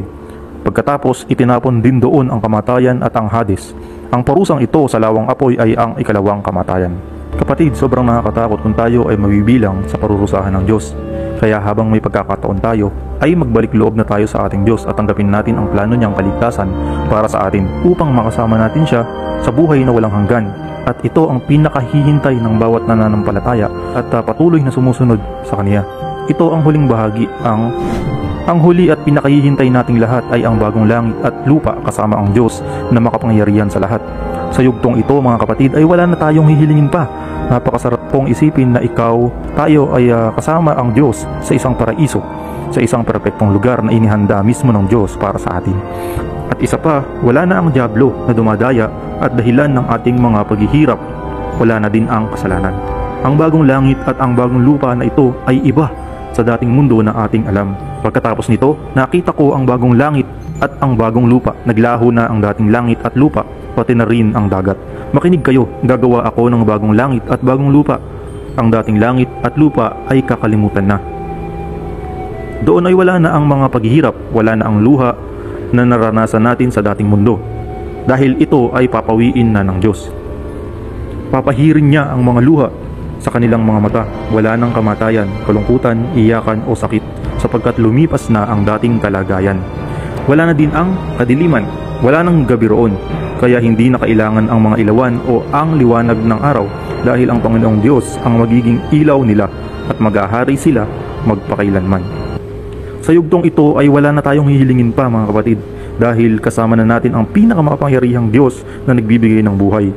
Pagkatapos itinapon din doon ang kamatayan at ang Hades. Ang parusang ito sa lawang apoy ay ang ikalawang kamatayan. Kapatid, sobrang nakakatakot kung tayo ay mabibilang sa parurusahan ng Diyos. Kaya habang may pagkakataon tayo, ay magbalik loob na tayo sa ating Diyos at tanggapin natin ang plano niyang kaligtasan para sa atin upang makasama natin siya sa buhay na walang hanggan. At ito ang pinakahihintay ng bawat nananampalataya at patuloy na sumusunod sa Kanya. Ito ang huling bahagi, ang huli at pinakahihintay nating lahat ay ang bagong langit at lupa kasama ang Diyos na makapangyarihan sa lahat. Sa yugtong ito mga kapatid ay wala na tayong hihilingin pa. Napakasarap pong isipin na tayo ay kasama ang Diyos sa isang paraiso, sa isang perpektong lugar na inihanda mismo ng Diyos para sa atin. At isa pa, wala na ang dyablo na dumadaya at dahilan ng ating mga paghihirap. Wala na din ang kasalanan. Ang bagong langit at ang bagong lupa na ito ay iba sa dating mundo na ating alam. Pagkatapos nito, nakita ko ang bagong langit at ang bagong lupa. Naglaho na ang dating langit at lupa, pati na rin ang dagat. Makinig kayo, gagawa ako ng bagong langit at bagong lupa. Ang dating langit at lupa ay kakalimutan na. Doon ay wala na ang mga paghihirap, wala na ang luha na naranasan natin sa dating mundo. Dahil ito ay papawiin na ng Diyos. Papahirin niya ang mga luha sa kanilang mga mata. Wala nang kamatayan, kalungkutan, iyakan o sakit sapagkat lumipas na ang dating kalagayan. Wala na din ang kadiliman, wala nang gabi roon. Kaya hindi na kailangan ang mga ilawan o ang liwanag ng araw dahil ang Panginoong Diyos ang magiging ilaw nila at mag-ahari sila magpakailanman. Sa yugtong ito ay wala na tayong hihilingin pa mga kapatid dahil kasama na natin ang pinakamakapangyarihang Diyos na nagbibigay ng buhay.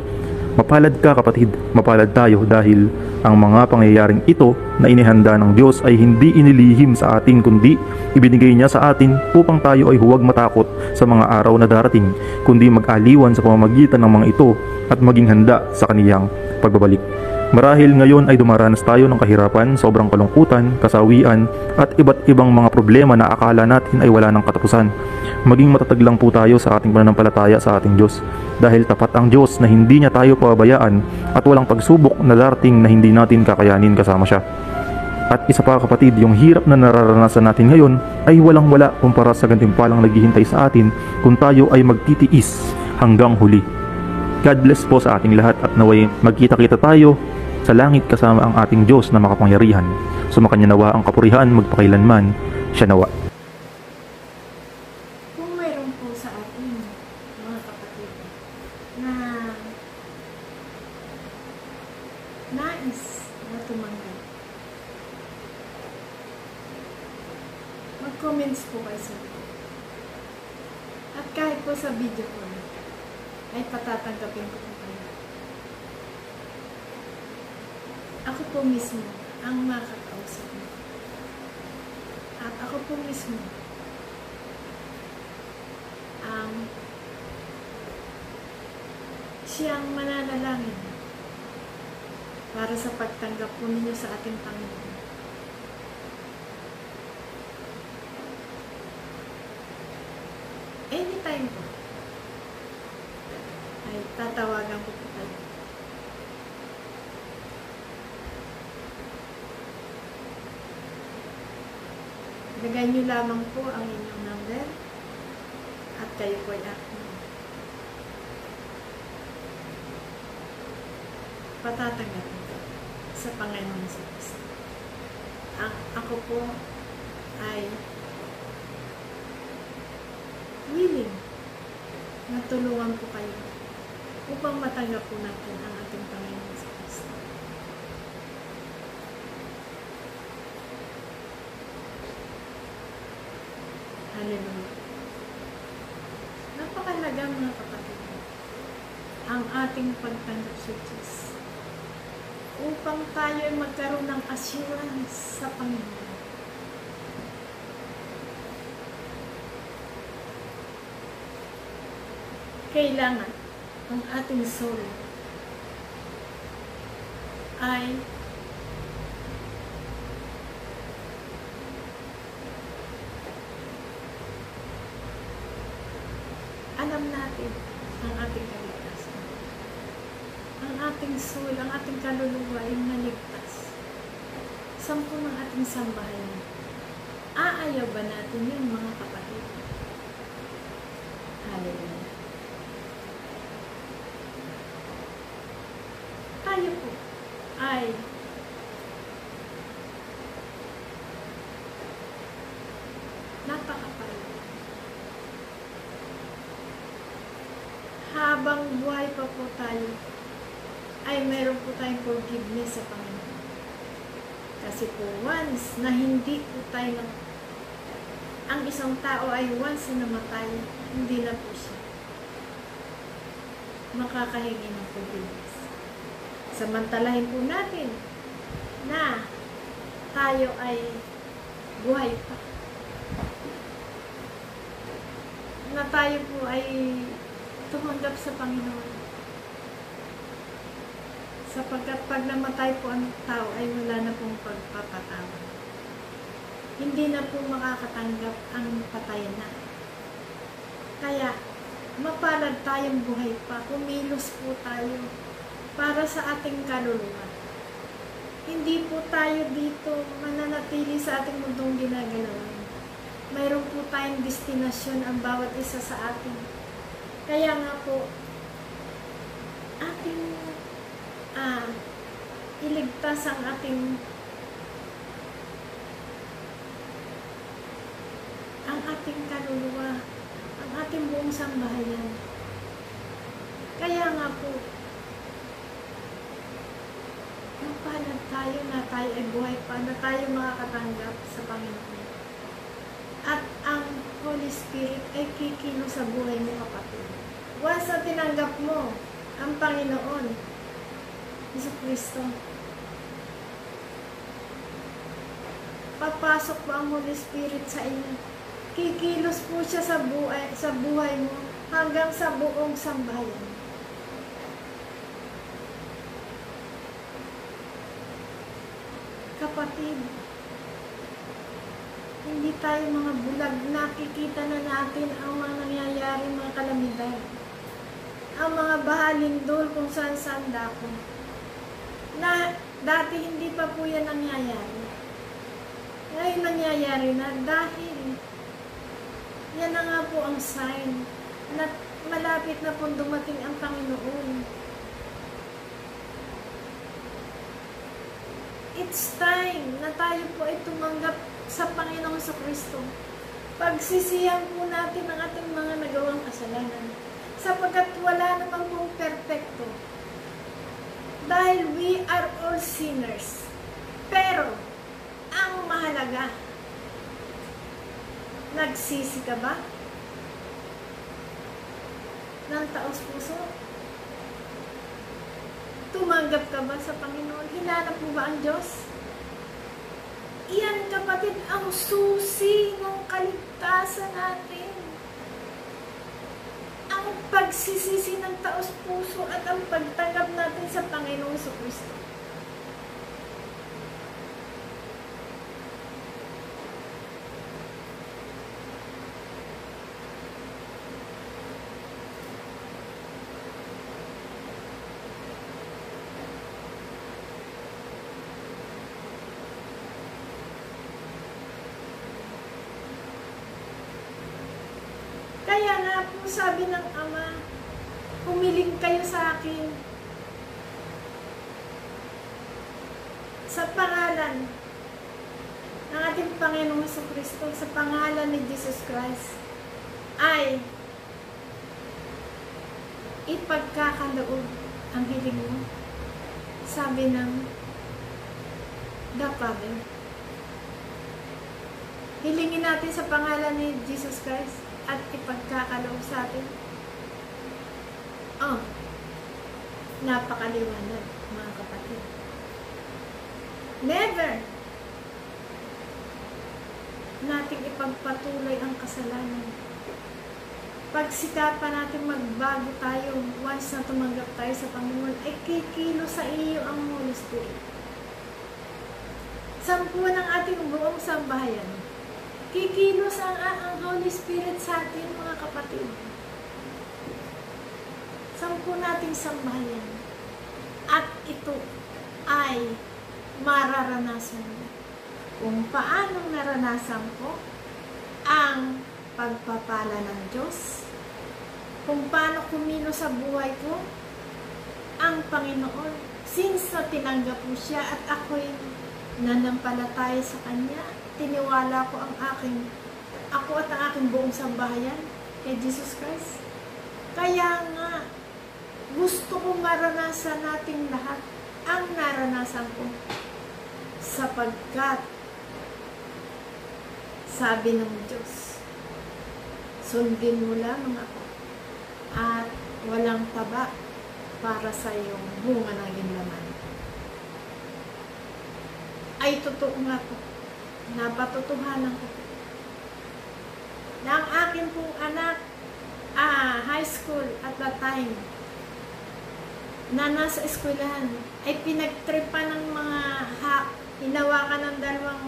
Mapalad ka kapatid, mapalad tayo dahil ang mga pangyayaring ito na inihanda ng Diyos ay hindi inilihim sa atin kundi ibinigay niya sa atin upang tayo ay huwag matakot sa mga araw na darating kundi mag-aliwan sa pamamagitan ng mga ito at maging handa sa kaniyang pagbabalik. Marahil ngayon ay dumaranas tayo ng kahirapan, sobrang kalungkutan, kasawian at iba't ibang mga problema na akala natin ay wala ng katapusan. Maging matatag lang po tayo sa ating pananampalataya sa ating Diyos dahil tapat ang Diyos na hindi niya tayo pababayaan at walang pagsubok na darating na hindi natin kakayanin kasama siya. At isa pa kapatid, yung hirap na nararanasan natin ngayon ay walang-wala kumpara sa gantimpalang naghihintay sa atin kung tayo ay magtitiis hanggang huli. God bless po sa ating lahat at naway magkita-kita tayo sa langit kasama ang ating Diyos na makapangyarihan. Sumakanya nawa ang kapurihan magpakailanman, siya nawa. Kung mayroon po sa atin, mga kapatid, na nais na tumanggap, mag-comments po kayo sa video. At kahit po sa video ko, ay patatanggapin ko po kayo. Ako po mismo ang makakausap mo. At ako po mismo ang siyang mananalangin para sa pagtanggap po ninyo sa ating Panginoon. Anytime po ay tatawagan ko po kayo. Lagay nyo lamang po ang inyong number at kayo po ay akin. Patatanggapin ko sa Panginoon sa Kristo. Ako po ay willing na tulungan po kayo upang matanggap po natin ang ating Panginoon sa Kristo. Hallelujah. Napakalaga mga kapatid ang ating pagtanggap sa Diyos upang tayo ay magkaroon ng assurance sa Panginoon. Kailangan ang ating soul ay alam natin ang ating kaligtasan. Ang ating soul, ang ating kaluluwa ay naligtas. Sampu ng ating sambahayan. Aayaw ba natin yun mga kapatid? Hallelujah. Tayo po ay napakapal. Habang buhay pa po tayo, ay meron po tayong forgiveness sa Panginoon. Kasi po once na hindi po tayo ang isang tao ay once na namatay, hindi na po siya makakahingi ng forgiveness. Samantalahin po natin na tayo ay buhay pa. Na tayo po ay tumanggap sa Panginoon. Sapagkat pag namatay po ang tao ay wala na pong pagpapatawad. Hindi na po makakatanggap ang patayan na. Kaya, mapalad tayong buhay pa, kumilos po tayo para sa ating kaluluwa. Hindi po tayo dito mananatili sa ating mundong ginagalawan. Mayroon po tayong destinasyon ang bawat isa sa atin. Kaya nga po, ating iligtas ang ating kaluluwa, ang ating buong sambahayan. Kaya nga po, mapalad tayo na tayo ay buhay pa, na tayo makakatanggap sa Panginoon. At ang Holy Spirit ay kikilos sa buhay mo, kapatid. Once na tinanggap mo ang Panginoon, Jesucristo, papasok po ang Holy Spirit sa inyo. Kikilos po siya sa buhay mo hanggang sa buong sambahayan. Kapatid, hindi tayo mga bulag, nakikita na natin ang mga nangyayari, mga kalamidad. Ang mga bahalindol kung saan-saan dako. Na dati hindi pa po yan nangyayari. Ngayon nangyayari na dahil yan na nga po ang sign na malapit na po dumating ang Panginoon. It's time na tayo po ay tumanggap sa Panginoong Jesucristo. Pagsisihan po natin ang ating mga nagawang kasalanan. Sapagkat wala naman pong perfecto. Dahil we are all sinners. Pero, ang mahalaga, nagsisi ka ba ng taos puso? Tumanggap ka ba sa Panginoon? Hinanap mo ba ang Diyos? Iyan, kapatid, ang susi ng kaligtasan natin. Ang pagsisisi ng taos puso at ang pagtanggap natin sa Panginoong Jesucristo. Kaya nga po sabi ng Ama, humiling kayo sa akin sa pangalan ng ating Panginoong Jesucristo, sa pangalan ni Jesus Christ, ay ipagkakaloob ang hiling mo. Sabi ng the Father. Hilingin natin sa pangalan ni Jesus Christ at ipagkakaloob sa atin. Napakaliwanag, mga kapatid. Never nating ipagpatuloy ang kasalanan. Pagsikapan natin magbago tayo once na tumanggap tayo sa Panginoon, ay kikilo sa iyo ang Holy Spirit. Sampuan ng ating buong sambahayan. Kikilos ang Holy Spirit sa atin, mga kapatid. Sampu nating sambahayan. At ito ay mararanasan mo. Kung paanong naranasan ko ang pagpapala ng Diyos, kung paano kumilos sa buhay ko ang Panginoon since na tinanggap mo siya at ako'y nanampalataya sa Kanya, tiniwala ko ako at ang aking buong sambahayan kay Jesus Christ. Kaya nga, gusto kong maranasan nating lahat ang naranasan ko, sapagkat sabi ng Diyos, sundin mo lamang ako at walang taba para sa iyong bunga ng laman. Ay totoo nga po, napatotohanan ko po, na ang akin pong anak, high school at that time, na nasa eskwelahan, ay pinagtripan ng mga hinawakan ng dalawang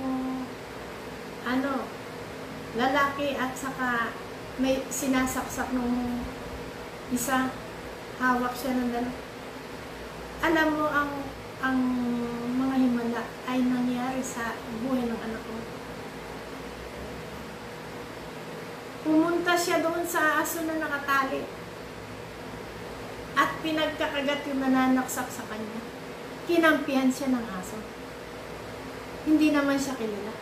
lalaki at saka may sinasaksak nung isa, hawak siya ng dalawa. Alam mo, ang mga himala ay nangyari sa buhay ng anak ko. Pumunta siya doon sa aso na nakatali at pinagkakagat yung nananaksak sa kanya. Kinampihan siya ng aso. Hindi naman siya kilala.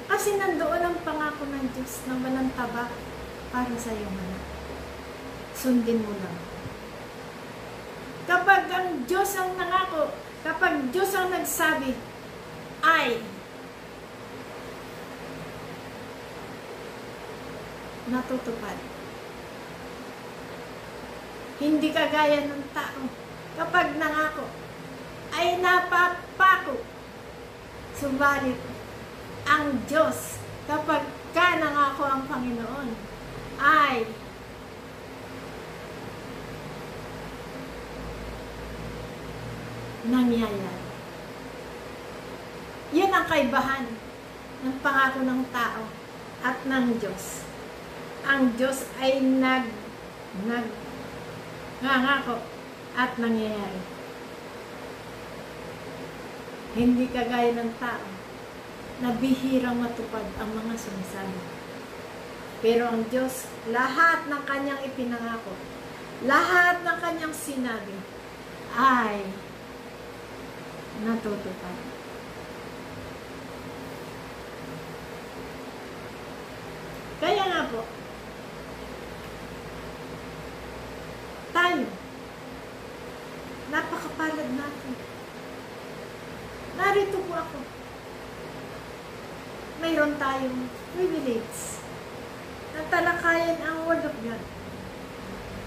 Kasi nandoon ang pangako ng Diyos na walang taba para sa iyong anak. Sundin mo lang. Kapag ang Diyos ang nangako, kapag Diyos ang nagsabi, ay natutupad. Hindi kagaya ng tao. Kapag nangako, ay napapako. Subalit, ang Diyos, kapag nangako ang Panginoon, ay nangyayari. Yan ang kaibahan ng pangako ng tao at ng Diyos. Ang Diyos ay nangako at nangyayari. Hindi kagaya ng tao na bihirang matupad ang mga sinasabi. Pero ang Diyos, lahat ng kanyang ipinangako, lahat ng kanyang sinabi, ay natutupad. Kaya nga po, tayo, napakapalad natin. Narito po ako. Mayroon tayong privilege na talakayan ang Word of God.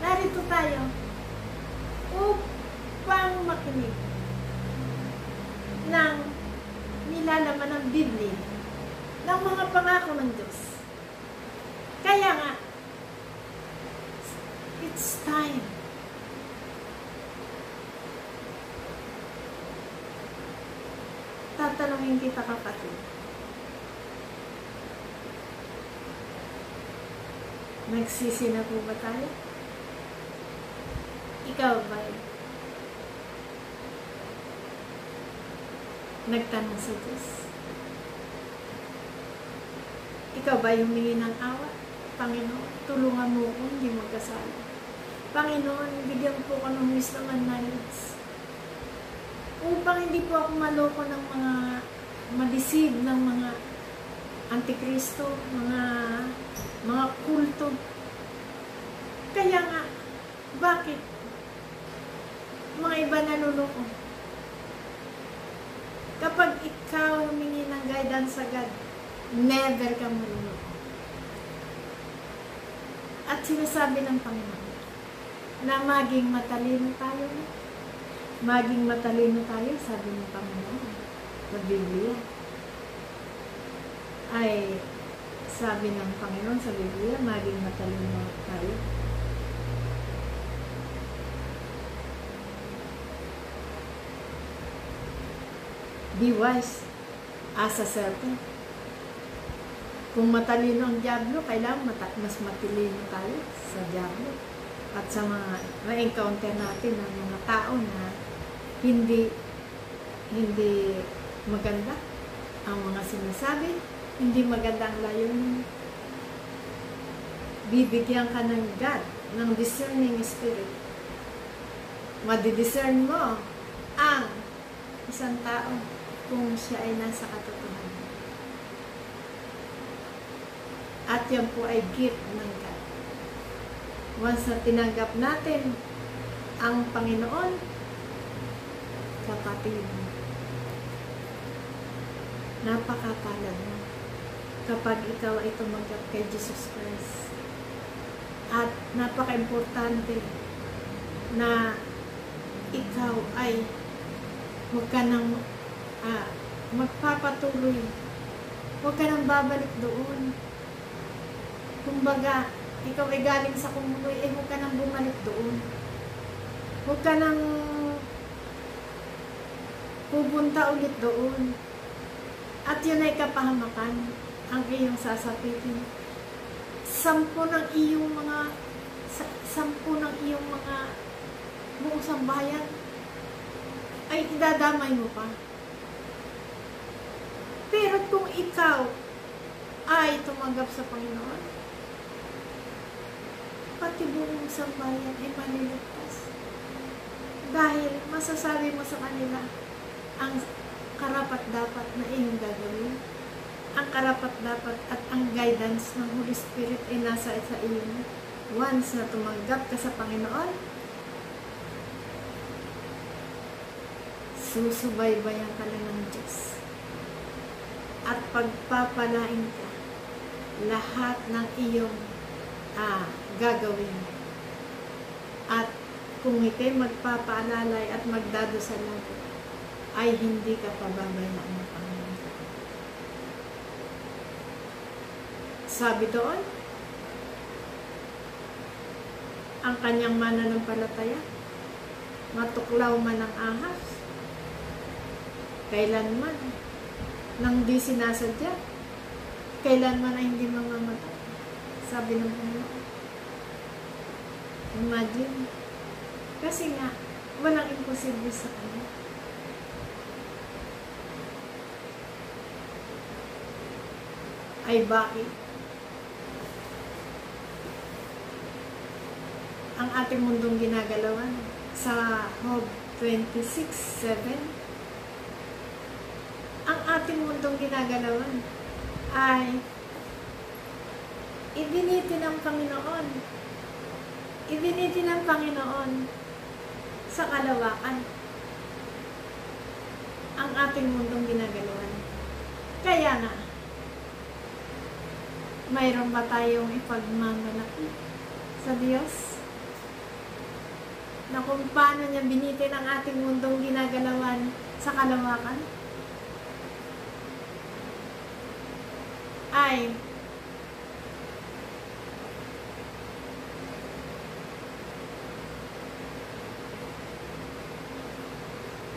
Narito tayo upang makinig ng nilalaman ng Biblia, ng mga pangako ng Diyos. Kaya nga, it's time. Tatanungin kita, kapatid. Nagsisi na po ba tayo? Ikaw ba nagtanong sa Diyos? Ikaw ba humingi ng awa? Panginoon, tulungan mo ko, hindi magkasala. Panginoon, bigyan po ko ng wisdom and knowledge upang hindi po ako maloko ng mga madeceive ng mga antikristo, mga kulto. Kaya nga, bakit mga iba naluloko? Kapag ikaw humingi ng guidance sa God, never ka maluloko. At sinasabi ng Panginoon na maging matalino tayo. Maging matalino tayo, sabi ng Panginoon sa Biblia. Ay, sabi ng Panginoon sa Biblia, maging matalino tayo. Be wise as a serpent. Kung matalino ang diablo, kailangan mas matalino tayo sa diablo. At sa mga na-encounter natin ng mga tao na hindi maganda ang mga sinasabi, hindi maganda ang layunin. Bibigyan ka ng God, ng discerning spirit, Madidiscern mo ang isang tao kung siya ay nasa katotohanan. At yan po ay gift ng God. Once na tinanggap natin ang Panginoon, kapatid, napakapalad mo kapag ikaw ay tumanggap kay Jesus Christ. At napaka-importante na ikaw ay huwag ka nang magpapatuloy. Huwag ka nang babalik doon. Kumbaga, ikaw ay galing sa kumuloy, huwag ka nang bumalik doon. Huwag ka nang pupunta ulit doon. At yun ay kapahamakan ang iyong sasapitin. Sampu ng iyong mga buong sambayan ay idadamay mo pa. Pero kung ikaw ay tumanggap sa Panginoon, pati buong sambayan ay maliligtas. Dahil masasabi mo sa kanila ang karapat-dapat na iyong gagawin. Ang karapat-dapat at ang guidance ng Holy Spirit ay nasa sa iyo. Once na tumanggap ka sa Panginoon, susubaybayan ka lang ng Diyos. At pagpapalain ka lahat ng iyong gagawin. At kung ikay magpapaalalay at magdadasalan, ay hindi ka pababayaan ng Panginoon. Sabi doon, ang kanyang mananampalataya, matuklaw man ang ahas, kailanman nang di sinasadya, kailanman ay hindi mamamatay. Sabi ng Panginoon. Imagine. Kasi nga, walang imposible sa kanya. Ay bakit? Ang ating mundong ginagalawan sa Job 26:7, ang ating mundong ginagalawan ay ibinitin ng Panginoon. Ibinitin ng Panginoon sa kalawakan ang ating mundong ginagalawan. Kaya nga, mayroon ba tayong ipagmamalaki sa Diyos? Na kung paano niya binitin ang ating mundong ginagalawan sa kalawakan? Ay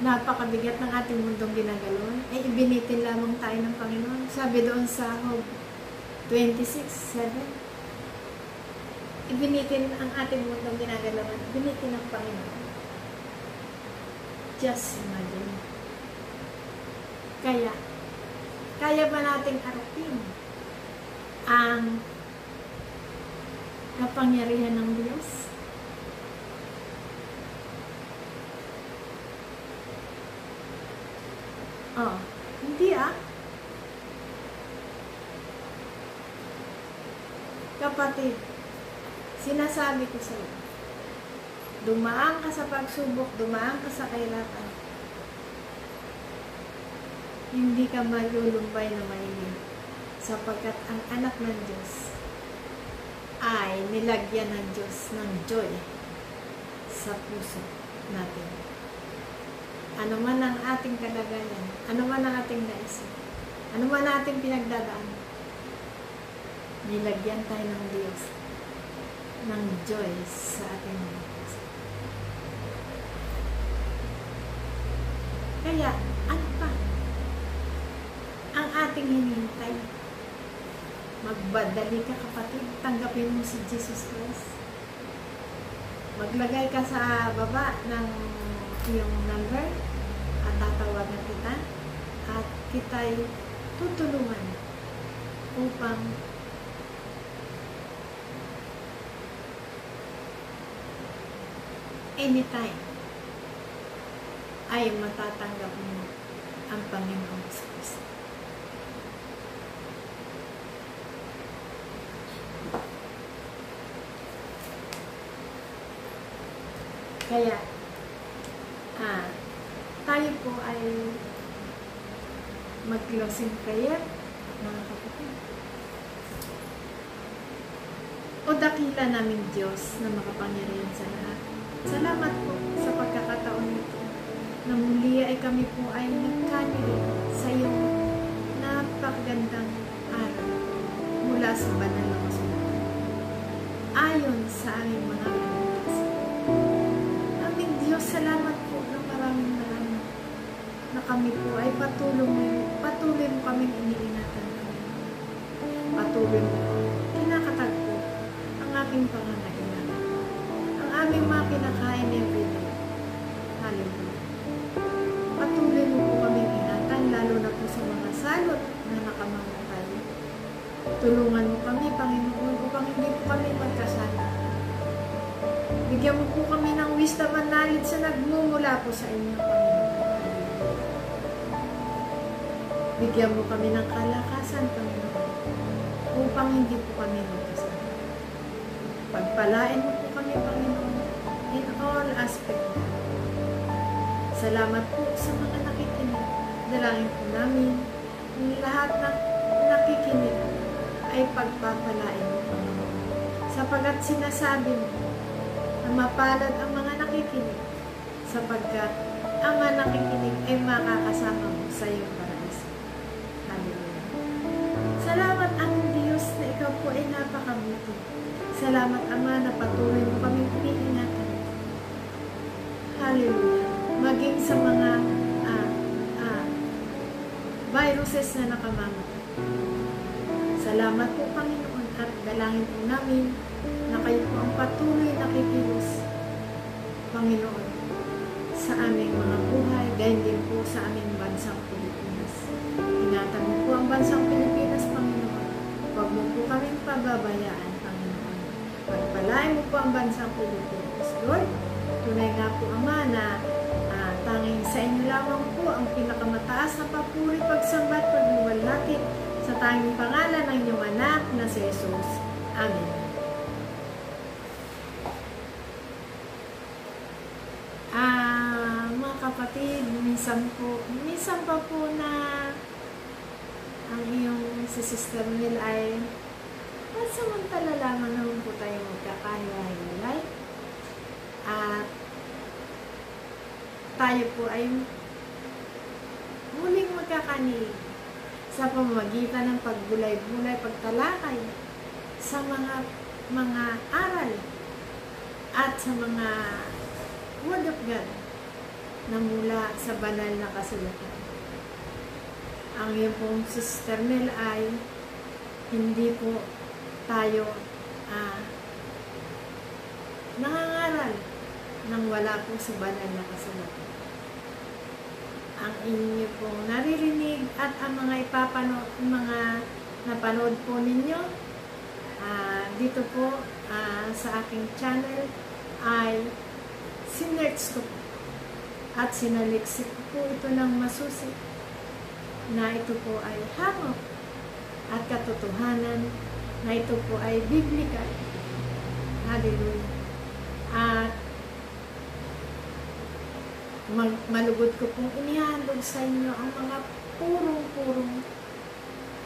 napakabigat ng ating mundong ginagalawan, ay ibinitin lamang tayo ng Panginoon. Sabi doon sa Job 26:7, ibinitin ang ating mundong ginagalawan, ibinitin ng Panginoon. Just imagine. Kaya ba nating arupin ang kapangyarihan ng Diyos? Hindi Kapatid, sinasabi ko sa iyo, dumaan ka sa pagsubok, dumaan ka sa kahirapan, hindi ka malulumbay na mahilig, sapagkat ang anak ng Diyos ay nilagyan ng Diyos ng joy sa puso natin. Ano man ang ating kalagayan, ano man ang ating naisip, ano man ang ating pinagdadaan, nilagyan tayo ng Diyos ng joy sa ating mga puso. Kaya, ano pa ang ating hinihintay? Magbadali ka, kapatid, tanggapin mo si Jesus Christ. Maglagay ka sa baba ng iyong number at tatawagan kita at kita'y tutulungan upang anytime ay matatanggap mo ang Panginoong Kristo. Kaya, tayo po ay mag-closing prayer, mga kapatid. O dakila naming Diyos na makapangyarihan sa lahat. Salamat po sa pagkakataon nito na muli ay kami po ay nagkanili sa iyong napakagandang araw mula sa banal na kasulatan. Ayon sa aming mga pinagkasan. Aming Diyos, salamat po ng maraming na kami po ay patuloy mo kaming iniingatan kami. Patuloy mo kinakatagpo ang aming pangangailangan. Ang aming mga kinakain everyday. Hallelujah. Patuloy mo po kaming ingatan, lalo na po sa mga salot na nakamamatay. Tulungan mo kami, Panginoon, upang hindi po kami magkasala. Bigyan mo po kami ng wisdom and knowledge na nagmumula po sa inyo, Panginoon. Bigyan mo kami ng kalakasan, Panginoon, upang hindi po kami magkasala. Pagpalain mo po kami, Panginoon, in all aspects. Salamat po sa mga nakikinig. Dalangin po namin, lahat na nakikinig ay pagpapalain mo, Panginoon. Sapagat sinasabi mo na mapalad ang mga nakikinig, sapagkat ang mga nakikinig ay makakasama mo sa iyong paraiso. Hallelujah. Salamat ang Diyos na ikaw po ay napakabuti. Salamat, Ama, na patuloy mo kami piniingatan. Hallelujah. Maging sa mga viruses na nakamamatay. Salamat po, Panginoon, at dalangin po namin na kayo po ang patuloy na kikilos, Panginoon, sa aming mga buhay, gayon din po sa aming bansang Pilipinas. Ingatan mo po ang bansang Pilipinas, Panginoon. Huwag mo po kaming pababayaan, Panginoon. Pagpalain mo po ang bansang Pilipinas. Lord, tunay nga po, Ama, na tanging sa inyo lamang po ang pinakamataas na papuri, pagsamba at pagluwalhati sa tanging pangalan ng inyong anak na si Jesus. Amen. Mga kapatid, minsan pa po na ang iyong si Sister Mel ay pansamantala lamang naman po tayo magkakahiwa-hiwalay. At tayo po ay muling magkakanilig sa pamamagitan ng pagbulay-bulay, pagtalakay sa mga aral at sa mga Word of God na mula sa banal na kasulatan. Ang iyong pong Sister Mel ay hindi po tayo nangangaral nang wala po sa banal na kasulatan. Ang inyo pong naririnig at ang mga napanood po ninyo dito po sa aking channel ay sinerts ko po at sinaliksik ko po ito ng masusi na ito po ay hango at katotohanan na ito po ay biblical. Hallelujah. At malugod ko pong inihandog sa inyo ang mga purong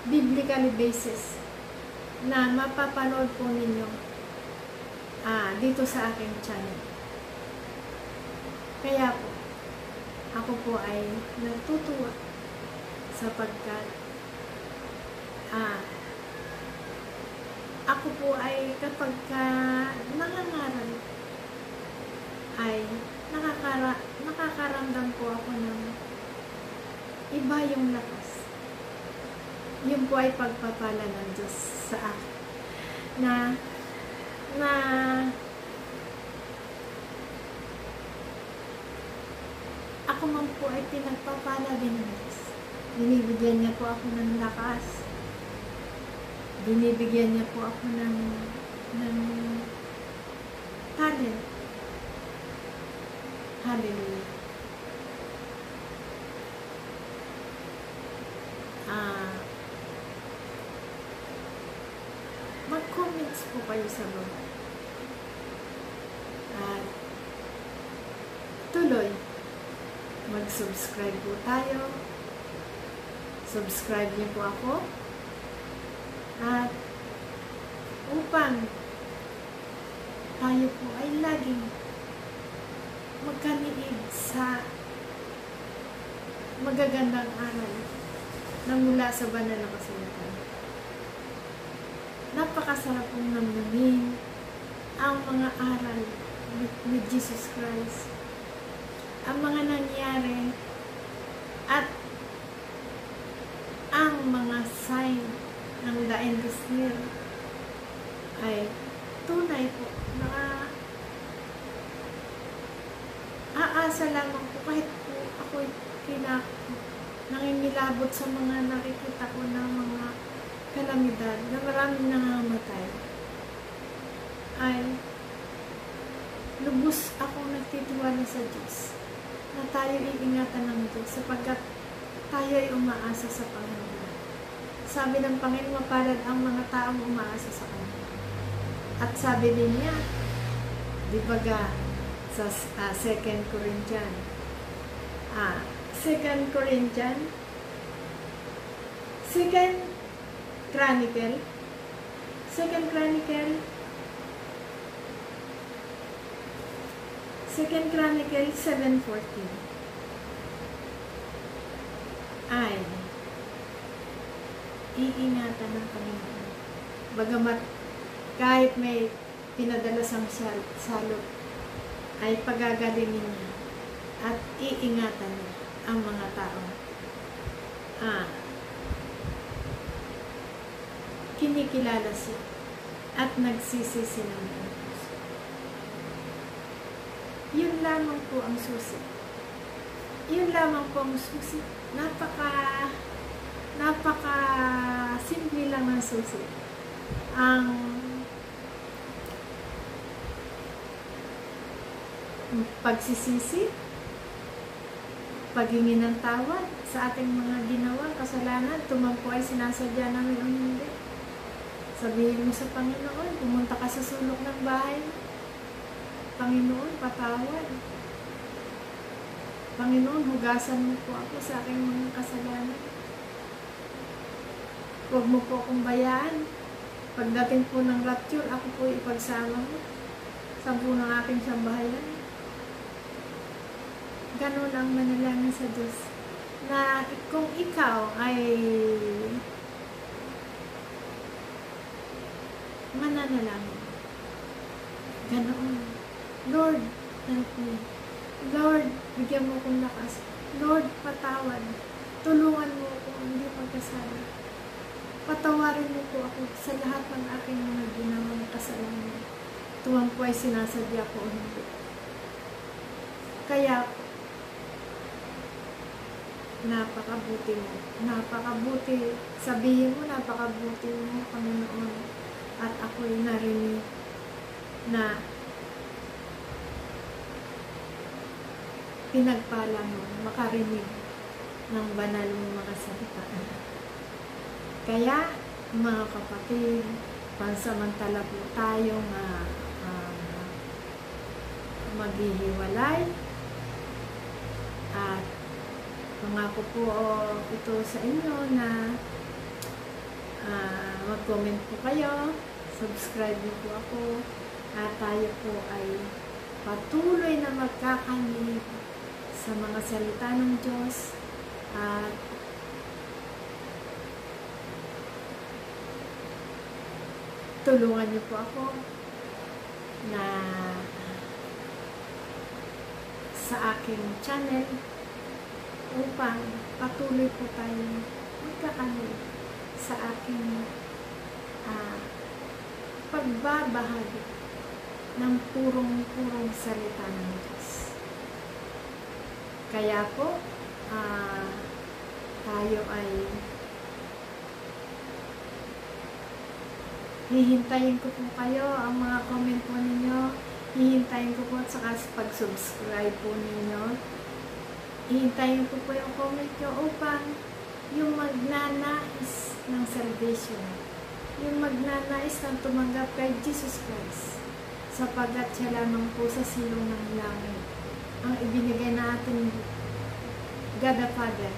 biblically basis na mapapanood po ninyo dito sa aking channel. Kaya po, ako po ay natutuwa sapagkat ako po ay kapag nangangaral ay nakakaramdam po ako ng iba yung lakas. Yun po ay pagpapala ng Diyos sa akin. Na ako man po ay pinagpapala din ng Diyos. Binibigyan niya po ako ng lakas. Binibigyan niya po ako ng talent. Hallelujah. po kayo sa baba. At tuloy, mag-subscribe po tayo. Subscribe niyo po ako. At upang tayo po ay laging magkaniig sa magagandang aral na mula sa banal na kasulatan. Napakasarap pong namnamin ang mga aral ni Jesus Christ, ang mga nangyari at ang mga sign ng the end is near ay tunay po na aasa lamang po kahit po ako'y nangingilabot sa mga nakikita ko ng mga kalamidad na maraming nangamatay, ay lubos akong nagtitiwala sa Diyos na tayo iingatan ng Diyos sapagkat tayo ay umaasa sa Panginoon. Sabi ng Panginoon, mapalad ang mga taong umaasa sa Kanya. At sabi din niya, di ba ga, sa 2 Corinthians, 2 Chronicle 7:14 ay iingatan ng Panginoon. Bagamat kahit may pinadalasang salot, ay pagagalingin niya at iingatan niya ang mga tao. Kinikilala siya at nagsisisi ng Diyos. Yun lamang po ang susi. Yun lamang po ang susi. Napaka simple lang ang susi. Ang pagsisisi, paghingi ng tawad sa ating mga ginawang kasalanan, tumampo ay sinasadya namin o hindi. Sabihin mo sa Panginoon, pumunta ka sa sulok ng bahay. Panginoon, patawad. Panginoon, hugasan mo po ako sa aking mga kasalanan. Huwag mo po akong bayaan. Pagdating po ng rapture, ako po ipagsama mo sa buong ng aking sambahayan. Ganun ang manalangin sa Diyos. Na kung ikaw ay mananalangin, ganoon. Lord, help me. Lord, bigyan mo kong lakas. Lord, patawad. Tulungan mo ako hindi magkasala. Patawarin mo po ako sa lahat ng aking mga ginawang kasalanan. Tuwang po ay sinasadya ko o hindi. Kaya, napakabuti mo. Napakabuti. Sabihin mo, napakabuti mo, Panginoon. At ako'y narinig na pinagpala mo, makarinig ng banal mong mga salita. Kaya, mga kapatid, pansamantala po tayong maghihiwalay at pangako po ito sa inyo na mag-comment po kayo, subscribe niyo po ako, at tayo po ay patuloy na magkakanig sa mga salita ng Diyos at tulungan niyo po ako na sa aking channel upang patuloy po tayo magkakanig sa aking pagbabahagi ng purong salita ng Diyos. Kaya po, tayo ay hihintayin ko po kayo, ang mga comment po ninyo, hihintayin ko po at saka pag-subscribe po ninyo. Hihintayin ko po yung comment nyo upang yung magnanais ng salvation, yung magnanais ng tumanggap kay Jesus Christ, sapagkat siya lamang po sa silong ng langit ang ibinigay na ating God the Father,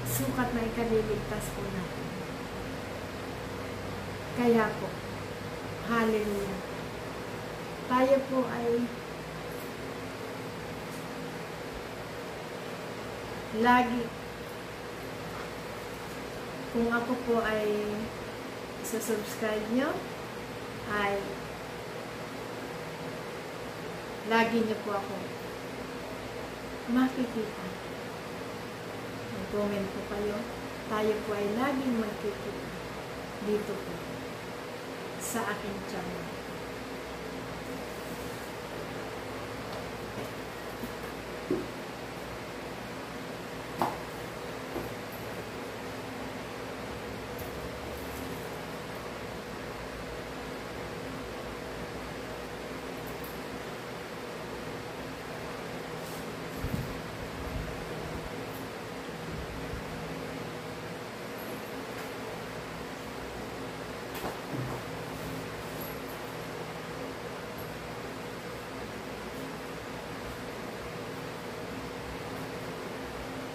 sukat na ikaliligtas po natin. Kaya po, hallelujah, tayo po ay lagi, kung ako po ay subscribe nyo, ay lagi nyo po ako makikita. Mag-comment po kayo, tayo po ay laging magkikita dito po sa aking channel.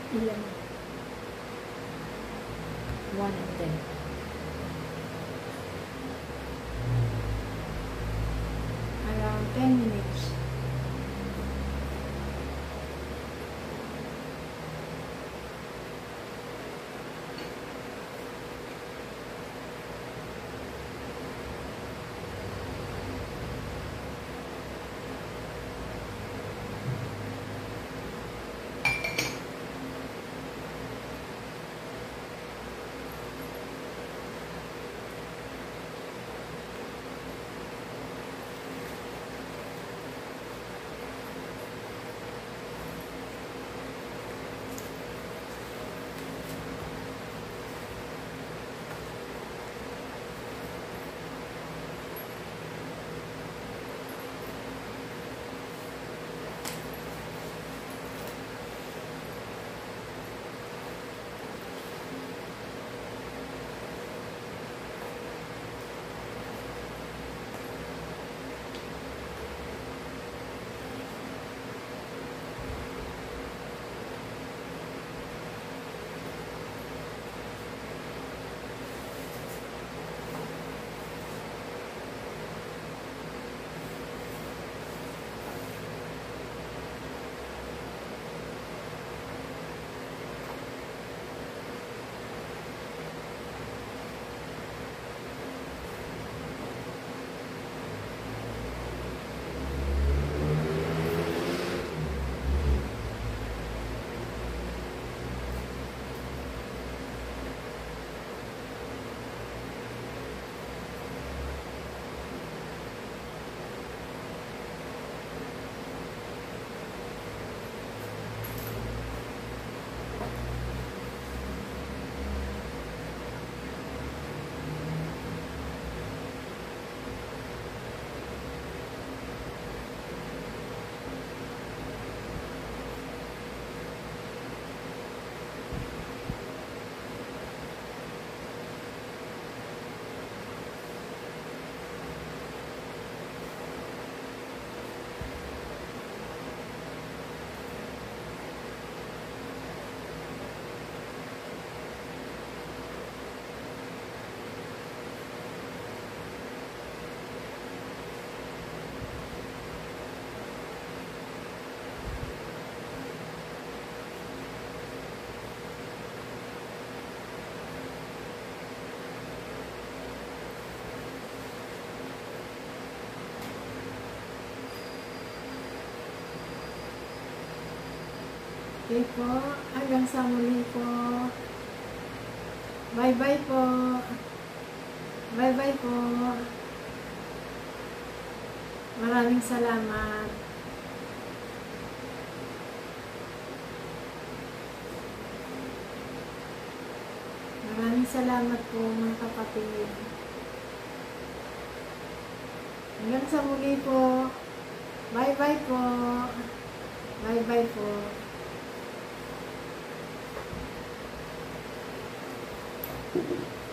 Ilan? 1 and 10. Around 10 minutes. Okay po, hanggang sa muli po. Bye-bye po. Bye-bye po. Maraming salamat. Maraming salamat po mga kapatid. Hanggang sa muli po. Bye-bye po. Bye-bye po. Thank you.